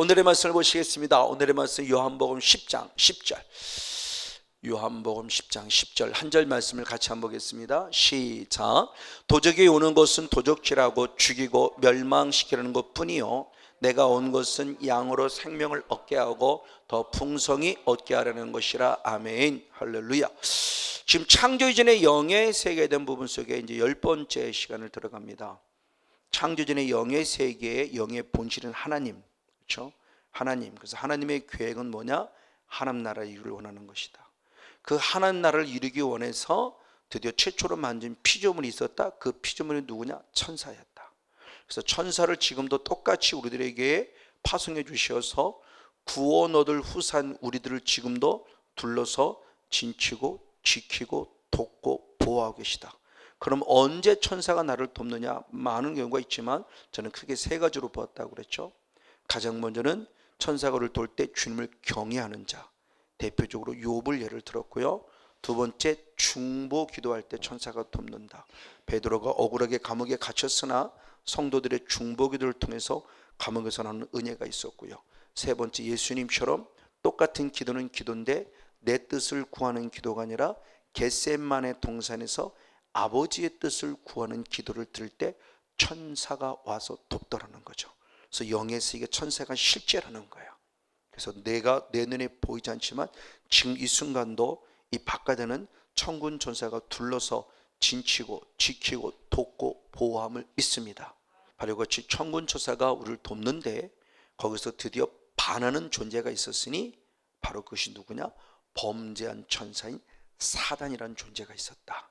오늘의 말씀을 보시겠습니다. 오늘의 말씀 요한복음 10장 10절. 요한복음 10장 10절 한 절 말씀을 같이 한번 보겠습니다. 시작. 도적이 오는 것은 도적질하고 죽이고 멸망시키려는 것뿐이요 내가 온 것은 양으로 생명을 얻게 하고 더 풍성히 얻게 하려는 것이라. 아멘. 할렐루야. 지금 창조 이전의 영의 세계에 대한 부분 속에 이제 10번째 시간을 들어갑니다. 창조 전의 영의 세계의 영의 본질은 하나님, 그렇죠? 하나님. 그래서 하나님의 계획은 뭐냐? 하나님 나라를 이루길 원하는 것이다. 그 하나님 나라를 이루기 원해서 드디어 최초로 만든 피조물이 있었다. 그 피조물이 누구냐? 천사였다. 그래서 천사를 지금도 똑같이 우리들에게 파송해 주셔서 구원 얻을 후산 우리들을 지금도 둘러서 진치고 지키고 돕고 보호하고 계시다. 그럼 언제 천사가 나를 돕느냐? 많은 경우가 있지만 저는 크게 세 가지로 보았다고 그랬죠. 가장 먼저는 천사가 우리를 도울 때 주님을 경외하는 자, 대표적으로 욥을 예를 들었고요. 두 번째, 중보 기도할 때 천사가 돕는다. 베드로가 억울하게 감옥에 갇혔으나 성도들의 중보 기도를 통해서 감옥에서 나는 은혜가 있었고요. 세 번째, 예수님처럼 똑같은 기도는 기도인데 내 뜻을 구하는 기도가 아니라 겟세마네 동산에서 아버지의 뜻을 구하는 기도를 들을 때 천사가 와서 돕더라는 거죠. 그래서 영의 세계 천사가 실제라는 거예요. 그래서 내가 내 눈에 보이지 않지만 지금 이 순간도 이 바깥에는 천군 천사가 둘러서 진치고 지키고 돕고 보호함을 믿습니다. 바로 같이 천군 천사가 우리를 돕는데 거기서 드디어 반하는 존재가 있었으니 바로 그것이 누구냐? 범죄한 천사인 사단이라는 존재가 있었다.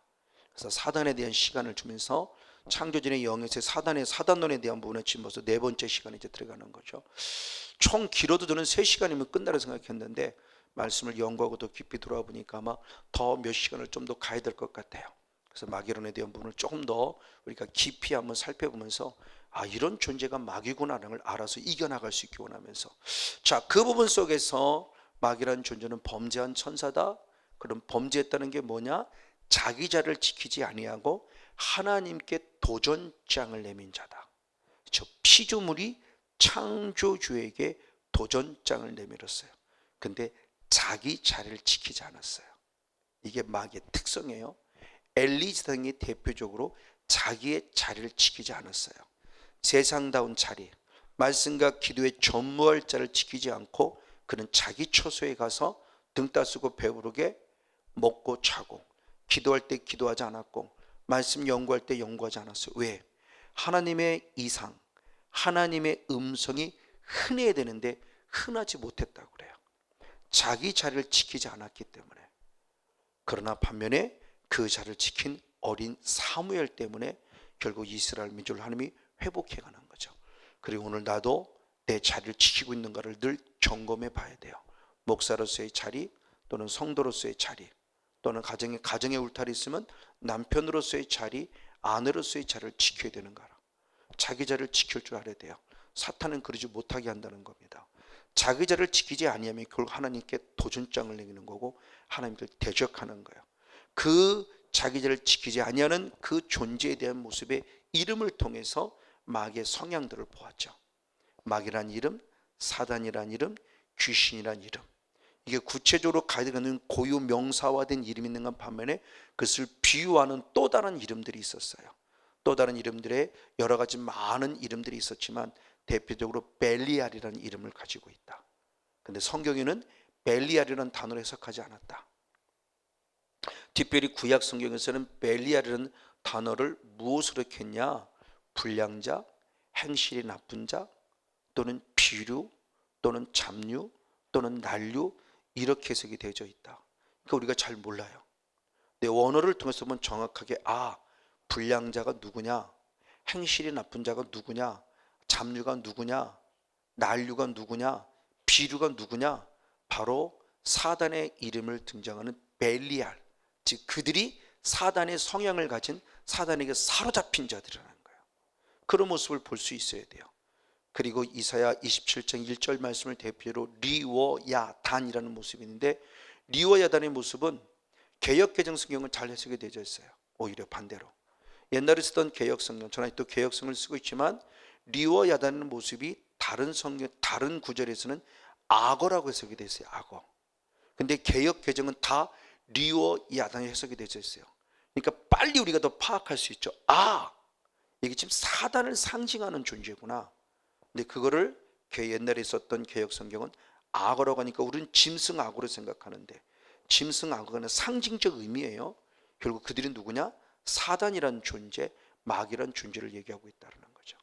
그래서 사단에 대한 시간을 주면서 창조전의 영에서 사단론에 대한 부분에 지금 벌써 네 번째 시간에 이제 들어가는 거죠. 총 길어도 저는 3시간이면 끝나라 생각했는데 말씀을 연구하고 더 깊이 들어와 보니까 아마 더 몇 시간을 좀 더 가야 될 것 같아요. 그래서 마귀론에 대한 부분을 조금 더 우리가 깊이 한번 살펴보면서 이런 존재가 마귀구나라는 걸 알아서 이겨나갈 수 있기 원하면서 자, 그 부분 속에서 마귀라는 존재는 범죄한 천사다. 그럼 범죄했다는 게 뭐냐? 자기 자를 지키지 아니하고 하나님께 도전장을 내민 자다. 저 피조물이 창조주에게 도전장을 내밀었어요. 근데 자기 자리를 지키지 않았어요. 이게 마귀의 특성이에요. 엘리사당이 대표적으로 자기의 자리를 지키지 않았어요. 세상다운 자리, 말씀과 기도의 전무할 자를 지키지 않고 그는 자기 처소에 가서 등 따쓰고 배부르게 먹고 자고 기도할 때 기도하지 않았고 말씀 연구할 때 연구하지 않았어요. 왜? 하나님의 이상, 하나님의 음성이 흔해야 되는데 흔하지 못했다고 그래요. 자기 자리를 지키지 않았기 때문에. 그러나 반면에 그 자리를 지킨 어린 사무엘 때문에 결국 이스라엘 민족을 하나님이 회복해 가는 거죠. 그리고 오늘 나도 내 자리를 지키고 있는가를 늘 점검해 봐야 돼요. 목사로서의 자리 또는 성도로서의 자리 또는 가정의 울타리 있으면 남편으로서의 자리, 아내로서의 자리를 지켜야 되는 거라. 자기 자리를 지킬 줄 알아야 돼요. 사탄은 그러지 못하게 한다는 겁니다. 자기 자리를 지키지 아니하면 결국 하나님께 도전장을 내리는 거고 하나님께 대적하는 거예요. 그 자기 자리를 지키지 아니하는 그 존재에 대한 모습의 이름을 통해서 마귀의 성향들을 보았죠. 마귀란 이름, 사단이란 이름, 귀신이란 이름. 이게 구체적으로 가져가는 고유 명사화된 이름이 있는 건 반면에 그것을 비유하는 또 다른 이름들이 있었어요. 또 다른 이름들의 여러 가지 많은 이름들이 있었지만 대표적으로 벨리알이라는 이름을 가지고 있다. 근데 성경에는 벨리알이라는 단어를 해석하지 않았다. 특별히 구약 성경에서는 벨리알이라는 단어를 무엇으로 했냐? 불량자, 행실이 나쁜 자, 또는 비류, 또는 잡류, 또는 난류 이렇게 해석이 되어져 있다. 그러니까 우리가 잘 몰라요. 내 원어를 통해서 보면 정확하게 불량자가 누구냐? 행실이 나쁜 자가 누구냐? 잡류가 누구냐? 난류가 누구냐? 비류가 누구냐? 바로 사단의 이름을 등장하는 벨리알, 즉 그들이 사단의 성향을 가진 사단에게 사로잡힌 자들이라는 거예요. 그런 모습을 볼 수 있어야 돼요. 그리고 이사야 27장 1절 말씀을 대표로 리워야단이라는 모습이 있는데 리워야단의 모습은 개역개정 성경은 잘 해석이 되어 있어요. 오히려 반대로 옛날에 쓰던 개역성경, 저는 또 개역성을 쓰고 있지만 리워야단의 모습이 다른 성경 다른 구절에서는 악어라고 해석이 되어 있어요. 악어. 근데 개역 개정은 다 리오 야단이 해석이 되어 있어요. 그러니까 빨리 우리가 더 파악할 수 있죠. 아, 이게 지금 사단을 상징하는 존재구나. 근데 그거를 옛날에 있었던 개역 성경은 악어라고 하니까 우리는 짐승 악어로 생각하는데, 짐승 악어는 상징적 의미예요. 결국 그들이 누구냐? 사단이라는 존재, 마귀라는 존재를 얘기하고 있다는 거죠.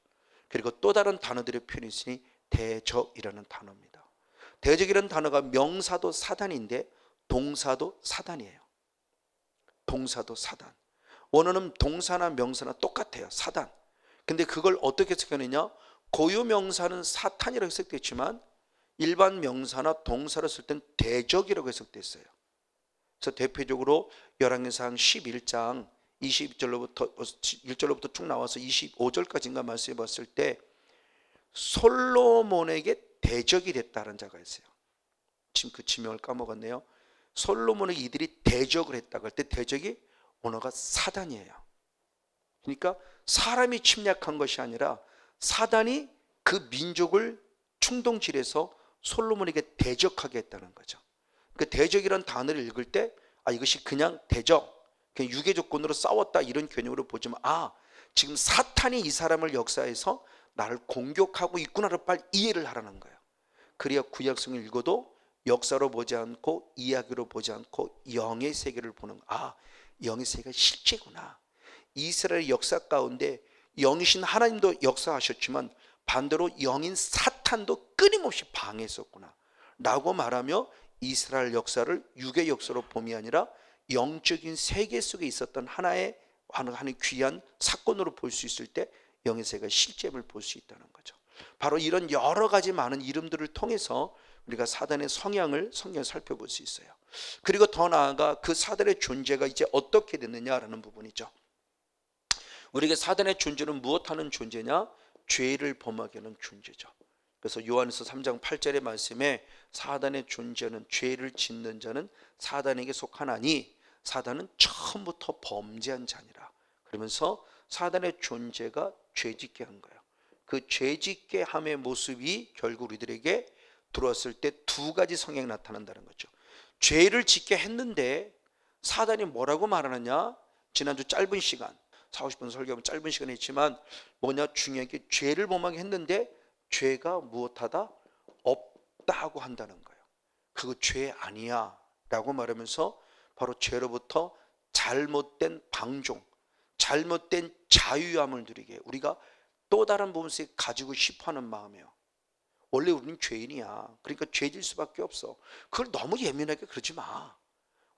그리고 또 다른 단어들의 표현이 있으니 대적이라는 단어입니다. 대적이라는 단어가 명사도 사단인데 동사도 사단이에요. 동사도 사단. 원어는 동사나 명사나 똑같아요. 사단. 근데 그걸 어떻게 해석하느냐? 고유 명사는 사탄이라고 해석됐지만 일반 명사나 동사를 쓸 땐 대적이라고 해석됐어요. 그래서 대표적으로 열왕기상 11장 1절로부터 쭉 나와서 25절까지인가 말씀해 봤을 때 솔로몬에게 대적이 됐다는 자가 있어요. 지금 그 지명을 까먹었네요. 솔로몬에게 이들이 대적을 했다고 할 때 대적이 언어가 사단이에요. 그러니까 사람이 침략한 것이 아니라 사단이 그 민족을 충동질해서 솔로몬에게 대적하게 했다는 거죠. 그 대적이라는 단어를 읽을 때 이것이 그냥 대적, 그냥 유괴 조건으로 싸웠다 이런 개념으로 보지만 지금 사탄이 이 사람을 역사해서 나를 공격하고 있구나를 빨리 이해를 하라는 거예요. 그래야 구약성을 읽어도 역사로 보지 않고 이야기로 보지 않고 영의 세계를 보는 영의 세계가 실제구나. 이스라엘의 역사 가운데 영이신 하나님도 역사하셨지만 반대로 영인 사탄도 끊임없이 방해했었구나 라고 말하며 이스라엘 역사를 육의 역사로 봄이 아니라 영적인 세계 속에 있었던 하나의 귀한 사건으로 볼 수 있을 때 영의 세계의 실제를 볼 수 있다는 거죠. 바로 이런 여러 가지 많은 이름들을 통해서 우리가 사단의 성향을 성경에 살펴볼 수 있어요. 그리고 더 나아가 그 사단의 존재가 이제 어떻게 됐느냐라는 부분이죠. 우리에게 사단의 존재는 무엇하는 존재냐? 죄를 범하게 하는 존재죠. 그래서 요한에서 3장 8절의 말씀에 사단의 존재는 죄를 짓는 자는 사단에게 속하나니 사단은 처음부터 범죄한 자니라. 그러면서 사단의 존재가 죄짓게 한 거예요. 그 죄짓게 함의 모습이 결국 우리들에게 들어왔을 때 두 가지 성향이 나타난다는 거죠. 죄를 짓게 했는데 사단이 뭐라고 말하느냐? 지난주 짧은 시간 40분 설교하면 짧은 시간에 했지만 뭐냐? 중요한 게 죄를 범하게 했는데 죄가 무엇하다? 없다고 한다는 거예요. 그거 죄 아니야 라고 말하면서 바로 죄로부터 잘못된 방종, 잘못된 자유함을 누리게 우리가 또 다른 부분에서 가지고 싶어하는 마음이에요. 원래 우리는 죄인이야. 그러니까 죄질 수밖에 없어. 그걸 너무 예민하게 그러지 마.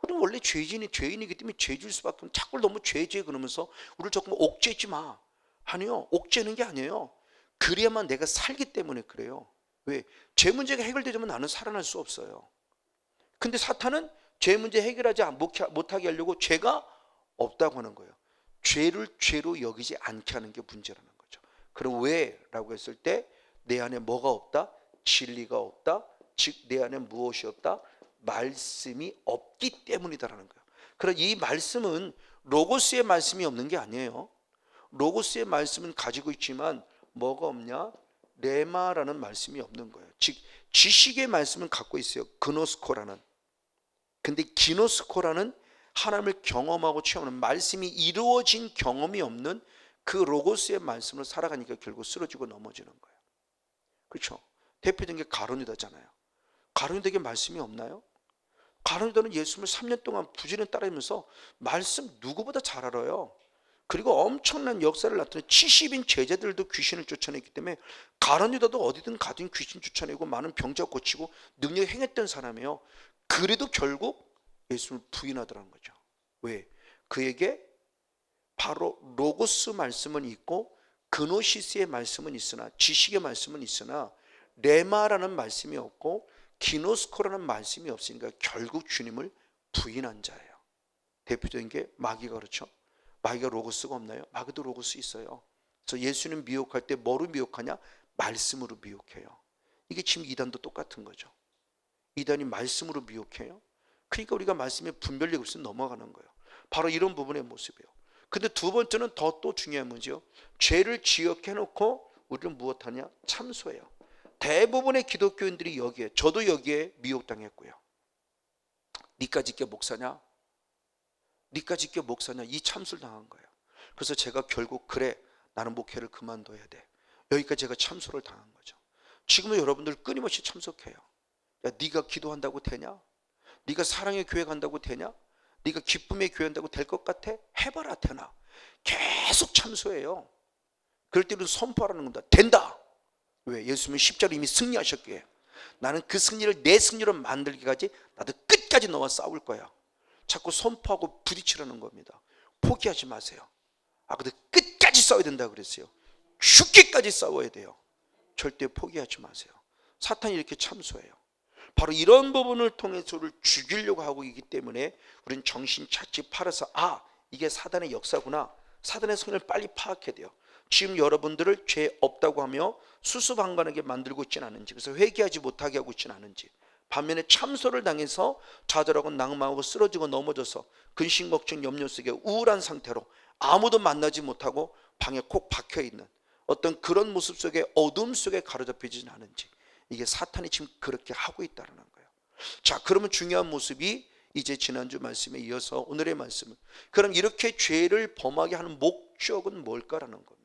우리는 원래 죄인이기 때문에 죄질 수밖에 없어. 자꾸 너무 죄 그러면서 우리를 조금 옥죄지 마. 아니요. 옥죄는 게 아니에요. 그래야만 내가 살기 때문에 그래요. 왜? 죄 문제가 해결되자면 나는 살아날 수 없어요. 근데 사탄은 죄 문제 해결하지 못하게 하려고 죄가 없다고 하는 거예요. 죄를 죄로 여기지 않게 하는 게 문제라는 거죠. 그럼 왜? 라고 했을 때 내 안에 뭐가 없다? 진리가 없다. 즉 내 안에 무엇이 없다? 말씀이 없기 때문이다라는 거예요. 그래서 이 말씀은 로고스의 말씀이 없는 게 아니에요. 로고스의 말씀은 가지고 있지만 뭐가 없냐? 레마라는 말씀이 없는 거예요. 즉 지식의 말씀은 갖고 있어요. 그노스코라는. 근데 기노스코라는 하나님을 경험하고 체험하는 말씀이 이루어진 경험이 없는 그 로고스의 말씀을 살아가니까 결국 쓰러지고 넘어지는 거예요. 그렇죠? 대표적인 게 가룟유다잖아요. 가룟유다에게 말씀이 없나요? 가룟유다는 예수님을 3년 동안 부지런히 따르면서 말씀 누구보다 잘 알아요. 그리고 엄청난 역사를 나타내는 70인 제자들도 귀신을 쫓아냈기 때문에 가룟유다도 어디든 가든 귀신 쫓아내고 많은 병자 고치고 능력 행했던 사람이에요. 그래도 결국 예수님을 부인하더라는 거죠. 왜? 그에게 바로 로고스 말씀은 있고 그노시스의 말씀은 있으나 지식의 말씀은 있으나 레마라는 말씀이 없고 기노스코라는 말씀이 없으니까 결국 주님을 부인한 자예요. 대표적인 게 마귀가 그렇죠. 마귀가 로고스가 없나요? 마귀도 로고스 있어요. 그래서 예수님 미혹할 때 뭐로 미혹하냐? 말씀으로 미혹해요. 이게 지금 이단도 똑같은 거죠. 이단이 말씀으로 미혹해요. 그러니까 우리가 말씀에 분별력이 없으면 넘어가는 거예요. 바로 이런 부분의 모습이에요. 근데 두 번째는 또 중요한 문제요. 죄를 지역해 놓고 우리는 무엇하냐? 참소해요. 대부분의 기독교인들이 여기에, 저도 여기에 미혹당했고요. 니까지 게 목사냐? 니까지 게 목사냐? 이 참수를 당한 거예요. 그래서 제가 결국 그래, 나는 목회를 그만둬야 돼. 여기까지 제가 참수를 당한 거죠. 지금은 여러분들 끊임없이 참석해요. 야, 네가 기도한다고 되냐? 네가 사랑의 교회 간다고 되냐? 네가 기쁨의 교회 간다고 될 것 같아? 해봐라 되나? 계속 참수해요. 그럴 때는 선포하라는 겁니다. 된다. 왜? 예수님은 십자가로 이미 승리하셨기에 나는 그 승리를 내 승리로 만들기까지 나도 끝까지 너와 싸울 거야. 자꾸 선포하고 부딪히라는 겁니다. 포기하지 마세요. 근데 끝까지 싸워야 된다고 그랬어요. 죽기까지 싸워야 돼요. 절대 포기하지 마세요. 사탄이 이렇게 참소해요. 바로 이런 부분을 통해서 우리를 죽이려고 하고 있기 때문에 우리는 정신 차치 팔아서 이게 사단의 역사구나. 사단의 성을 빨리 파악해야 돼요. 지금 여러분들을 죄 없다고 하며 수수방관하게 만들고 있지는 않은지, 그래서 회개하지 못하게 하고 있지는 않은지, 반면에 참소를 당해서 좌절하고 낭망하고 쓰러지고 넘어져서 근심 걱정 염려 속에 우울한 상태로 아무도 만나지 못하고 방에 콕 박혀있는 어떤 그런 모습 속에 어둠 속에 가로잡히지는 않은지, 이게 사탄이 지금 그렇게 하고 있다는 거예요. 자, 그러면 중요한 모습이 이제 지난주 말씀에 이어서 오늘의 말씀은, 그럼 이렇게 죄를 범하게 하는 목적은 뭘까라는 겁니다.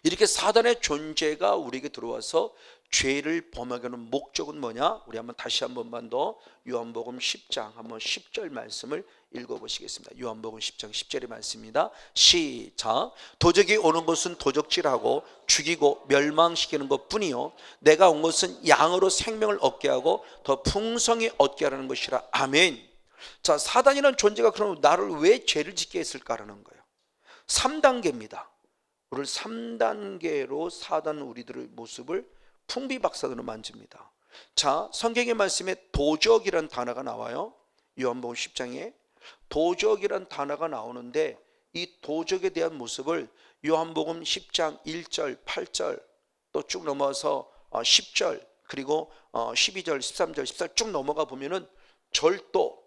이렇게 사단의 존재가 우리에게 들어와서 죄를 범하게 하는 목적은 뭐냐? 우리 한번 다시 한 번만 더 요한복음 10장 한번 10절 말씀을 읽어보시겠습니다. 요한복음 10장 10절의 말씀입니다. 시작. 도적이 오는 것은 도적질하고 죽이고 멸망시키는 것뿐이요 내가 온 것은 양으로 생명을 얻게 하고 더 풍성히 얻게 하라는 것이라. 아멘. 자, 사단이라는 존재가 그럼 나를 왜 죄를 짓게 했을까라는 거예요. 3단계입니다. 우리를 3단계로 사단 우리들의 모습을 풍비박산으로 만집니다. 자, 성경의 말씀에 도적이라는 단어가 나와요. 요한복음 10장에 도적이라는 단어가 나오는데, 이 도적에 대한 모습을 요한복음 10장 1절 8절 또 쭉 넘어서 10절 그리고 12절 13절 14절 쭉 넘어가 보면은 절도.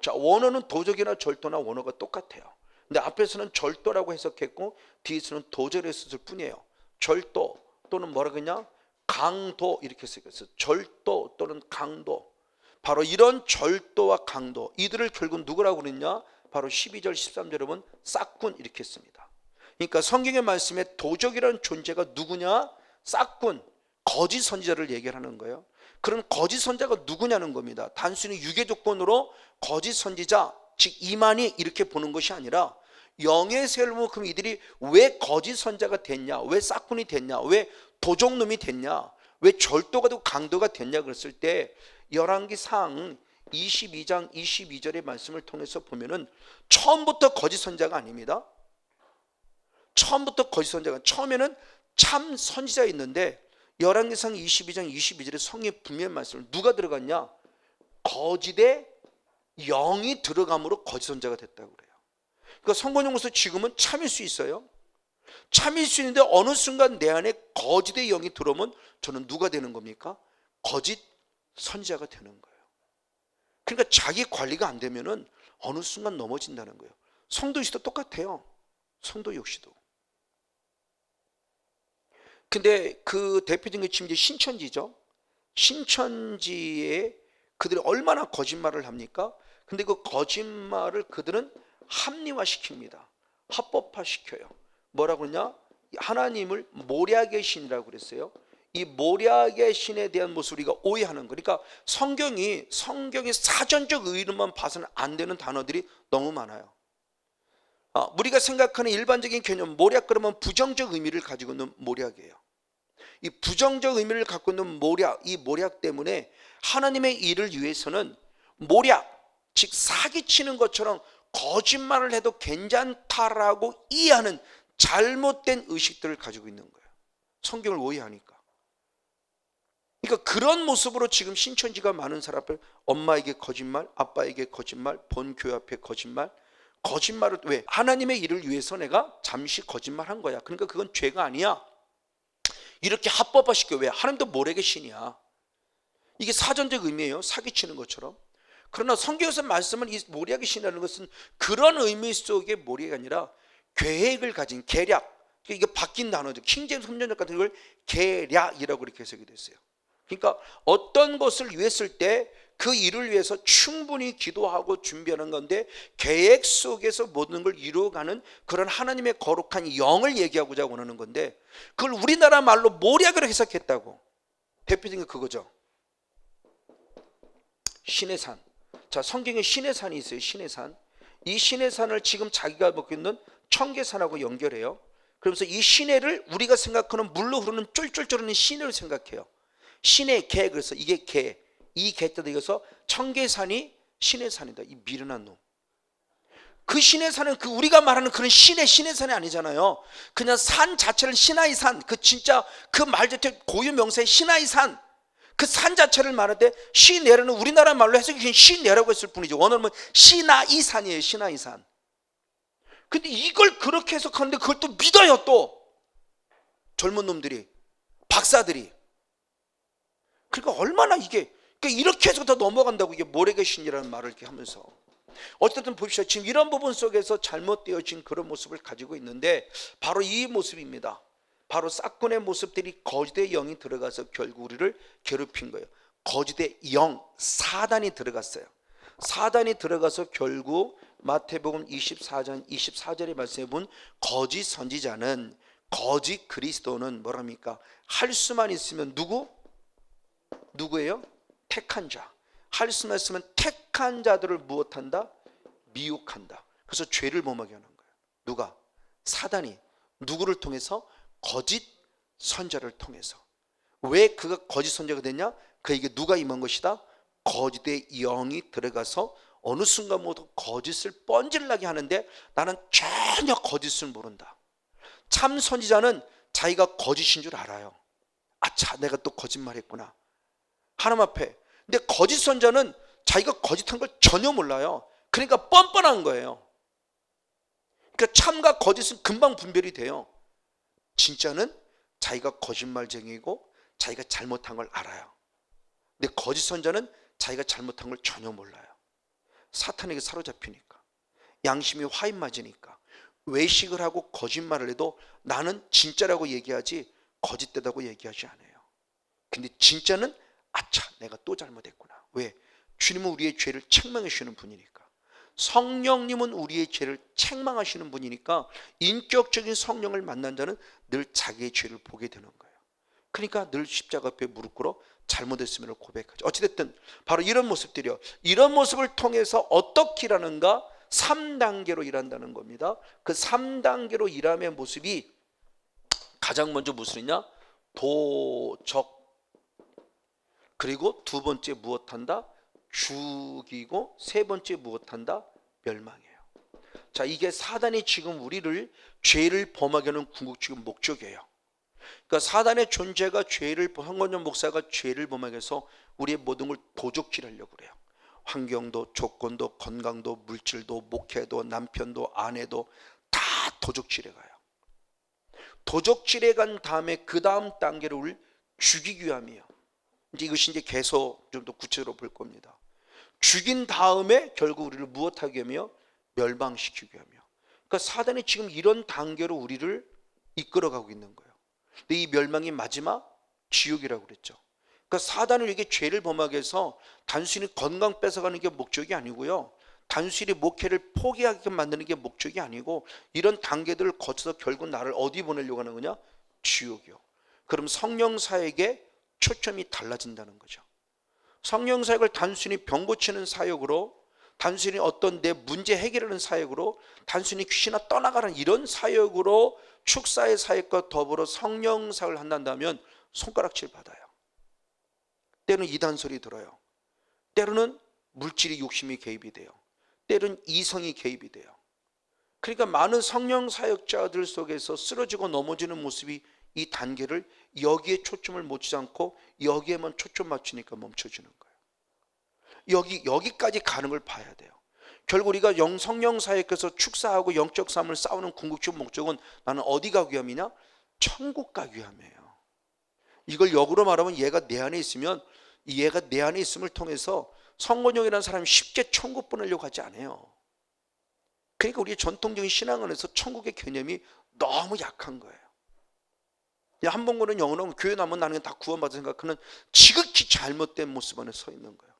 자, 원어는 도적이나 절도나 원어가 똑같아요. 근데 앞에서는 절도라고 해석했고 뒤에서는 도적을 했을 뿐이에요. 절도 또는 뭐라 그러냐? 강도 이렇게 쓰였어요. 절도 또는 강도. 바로 이런 절도와 강도, 이들을 결국 누구라고 그랬냐? 바로 12절 13절에 보면 싹군 이렇게 씁니다. 그러니까 성경의 말씀에 도적이라는 존재가 누구냐? 싹군, 거짓 선지자를 얘기하는 거예요. 그런 거짓 선지자가 누구냐는 겁니다. 단순히 유괴 조건으로 거짓 선지자, 즉 이만희 이렇게 보는 것이 아니라 영의 세를 보면 그럼 이들이 왜 거짓 선자가 됐냐, 왜 싹군이 됐냐, 왜 도적놈이 됐냐, 왜 절도가 되고 강도가 됐냐 그랬을 때 열왕기상 22장 22절의 말씀을 통해서 보면은 처음부터 거짓 선자가 아닙니다. 처음부터 거짓 선자가, 처음에는 참 선지자 있는데 열왕기상 22장 22절에 성의 분명한 말씀을 누가 들어갔냐? 거짓의 영이 들어감으로 거짓 선자가 됐다고 그래요. 그러니까 성경에서 지금은 참일 수 있어요. 참일 수 있는데 어느 순간 내 안에 거짓의 영이 들어오면 저는 누가 되는 겁니까? 거짓 선지자가 되는 거예요. 그러니까 자기 관리가 안 되면은 어느 순간 넘어진다는 거예요. 성도 역시도 똑같아요. 성도 역시도. 근데 그 대표적인 게 지금 이제 신천지죠. 신천지에 그들이 얼마나 거짓말을 합니까? 근데 그 거짓말을 그들은 합리화시킵니다. 합법화시켜요. 뭐라고 그러냐? 하나님을 모략의 신이라고 그랬어요. 이 모략의 신에 대한 모습을 우리가 오해하는 거. 그러니까 성경이 사전적 의미로만 봐서는 안 되는 단어들이 너무 많아요. 우리가 생각하는 일반적인 개념, 모략 그러면 부정적 의미를 가지고 있는 모략이에요. 이 부정적 의미를 갖고 있는 모략, 이 모략 때문에 하나님의 일을 위해서는 모략, 즉 사기치는 것처럼 거짓말을 해도 괜찮다라고 이해하는 잘못된 의식들을 가지고 있는 거예요. 성경을 오해하니까. 그러니까 그런 모습으로 지금 신천지가 많은 사람 앞에 엄마에게 거짓말, 아빠에게 거짓말, 본교회 앞에 거짓말, 거짓말을 왜? 하나님의 일을 위해서 내가 잠시 거짓말한 거야. 그러니까 그건 죄가 아니야. 이렇게 합법화시켜. 왜? 하나님도 모략의 신이야. 이게 사전적 의미예요. 사기치는 것처럼. 그러나 성경에서 말씀은 이 모략의 신이라는 것은 그런 의미 속의 모략이 아니라 계획을 가진 계략, 이게 바뀐 단어죠. 킹제임스 선전적 같은 걸 계략이라고 이렇게 해석이 됐어요. 그러니까 어떤 것을 위했을 때 그 일을 위해서 충분히 기도하고 준비하는 건데, 계획 속에서 모든 걸 이루어가는 그런 하나님의 거룩한 영을 얘기하고자 원하는 건데, 그걸 우리나라 말로 모략으로 해석했다고. 대표적인 게 그거죠. 신의 산. 자, 성경에 신의 산이 있어요. 신의 산. 이 신의 산을 지금 자기가 먹고 있는 청계산하고 연결해요. 그러면서 이 시내를 우리가 생각하는 물로 흐르는 쫄쫄쫄 하는 시내를 생각해요. 신의 개. 그래서 이게 개, 이 개자도 이어서 청계산이 신의 산이다. 이 미련한 놈. 그 신의 산은 그 우리가 말하는 그런 신의 산이 아니잖아요. 그냥 산 자체를 시나이 산, 그 진짜 그 말 자체 고유 명사의 시나이 산, 그 산 자체를 말하되 시내라는 우리나라 말로 해석이 시내라고 했을 뿐이죠. 원어는 시나이 산이에요. 시나이 산. 근데 이걸 그렇게 해석하는데 그걸 또 믿어요. 또 젊은 놈들이, 박사들이. 그러니까 얼마나 이게, 그러니까 이렇게 해서 더 넘어간다고. 이게 모래의 신이라는 말을 이렇게 하면서. 어쨌든 봅시다. 지금 이런 부분 속에서 잘못되어진 그런 모습을 가지고 있는데, 바로 이 모습입니다. 바로 싹군의 모습들이 거짓의 영이 들어가서 결국 우리를 괴롭힌 거예요. 거짓의 영, 사단이 들어갔어요. 사단이 들어가서 결국 마태복음 24장 24절의 말씀에 본 거짓 선지자는, 거짓 그리스도는 뭐랍니까? 할 수만 있으면 누구예요? 택한 자. 할 수만 있으면 택한 자들을 무엇한다? 미혹한다. 그래서 죄를 범하게 하는 거예요. 누가? 사단이. 누구를 통해서? 거짓 선자를 통해서. 왜 그가 거짓 선자가 됐냐? 그에게 누가 임한 것이다? 거짓의 영이 들어가서 어느 순간부터 거짓을 뻔질나게 하는데, 나는 전혀 거짓을 모른다. 참 선지자는 자기가 거짓인 줄 알아요. 아차, 내가 또 거짓말했구나, 하나님 앞에. 근데 거짓 선자는 자기가 거짓한 걸 전혀 몰라요. 그러니까 뻔뻔한 거예요. 그러니까 참과 거짓은 금방 분별이 돼요. 진짜는 자기가 거짓말쟁이고 자기가 잘못한 걸 알아요. 근데 거짓 선자는 자기가 잘못한 걸 전혀 몰라요. 사탄에게 사로잡히니까, 양심이 화인 맞으니까 외식을 하고 거짓말을 해도 나는 진짜라고 얘기하지 거짓되다고 얘기하지 않아요. 근데 진짜는 아차, 내가 또 잘못했구나. 왜? 주님은 우리의 죄를 책망하시는 분이니까. 성령님은 우리의 죄를 책망하시는 분이니까 인격적인 성령을 만난 자는 늘 자기의 죄를 보게 되는 거예요. 그러니까 늘 십자가 앞에 무릎 꿇어 잘못했음을 고백하죠. 어찌됐든 바로 이런 모습들이요. 이런 모습을 통해서 어떻게 일하는가? 3단계로 일한다는 겁니다. 그 3단계로 일함의 모습이 가장 먼저 무엇이냐? 도적. 그리고 두 번째 무엇한다? 죽이고 세 번째 무엇한다? 멸망이에요. 자, 이게 사단이 지금 우리를 죄를 범하게 하는 궁극적인 목적이에요. 그러니까 사단의 존재가 죄를, 황건영 목사가 죄를 범하게 해서 우리의 모든 걸 도적질하려고 그래요. 환경도, 조건도, 건강도, 물질도, 목회도, 남편도, 아내도 다 도적질해 가요. 도적질해 간 다음에 그 다음 단계로 우리를 죽이기 위함이에요. 이제 이것이 이제 계속 좀 더 구체적으로 볼 겁니다. 죽인 다음에 결국 우리를 무엇하게 하며? 멸망시키게 하며. 그러니까 사단이 지금 이런 단계로 우리를 이끌어가고 있는 거예요. 근데 이 멸망이 마지막 지옥이라고 그랬죠. 그러니까 사단을 이게 죄를 범하게 해서 단순히 건강 뺏어가는 게 목적이 아니고요, 단순히 목회를 포기하게 만드는 게 목적이 아니고, 이런 단계들을 거쳐서 결국 나를 어디 보내려고 하는 거냐? 지옥이요. 그럼 성령 사역에 초점이 달라진다는 거죠. 성령 사역을 단순히 병 고치는 사역으로, 단순히 어떤 내 문제 해결하는 사역으로, 단순히 귀신아 떠나가는 이런 사역으로 축사의 사역과 더불어 성령 사역을 한다면 손가락질 받아요. 때로는 이단 소리 들어요. 때로는 물질이, 욕심이 개입이 돼요. 때로는 이성이 개입이 돼요. 그러니까 많은 성령 사역자들 속에서 쓰러지고 넘어지는 모습이 이 단계를 여기에 초점을 못 않고 여기에만 초점 맞추니까 멈춰지는 거예요. 여기까지 가는 걸 봐야 돼요. 결국 우리가 성령 사역에서 축사하고 영적 삶을 싸우는 궁극적 목적은 나는 어디 가기 위함이냐? 천국 가기 위함이에요. 이걸 역으로 말하면 얘가 내 안에 있으면, 얘가 내 안에 있음을 통해서 성건용이라는 사람이 쉽게 천국 보내려고 하지 않아요. 그러니까 우리 전통적인 신앙 안에서 천국의 개념이 너무 약한 거예요. 한 번 보는 영혼은 교회 나면 나는 다 구원받아 생각하는 지극히 잘못된 모습 안에 서 있는 거예요.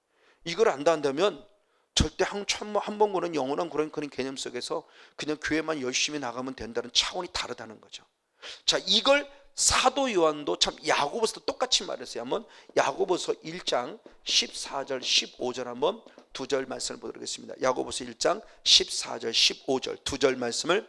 이걸 안다면 절대 한 번 보는 영원한 그런 개념 속에서 그냥 교회만 열심히 나가면 된다는 차원이 다르다는 거죠. 자, 이걸 사도 요한도 참 야고보서도 똑같이 말했어요. 한번 야고보서 1장 14절 15절 한번 두 절 말씀을 보도록 하겠습니다. 야고보서 1장 14절 15절 두 절 말씀을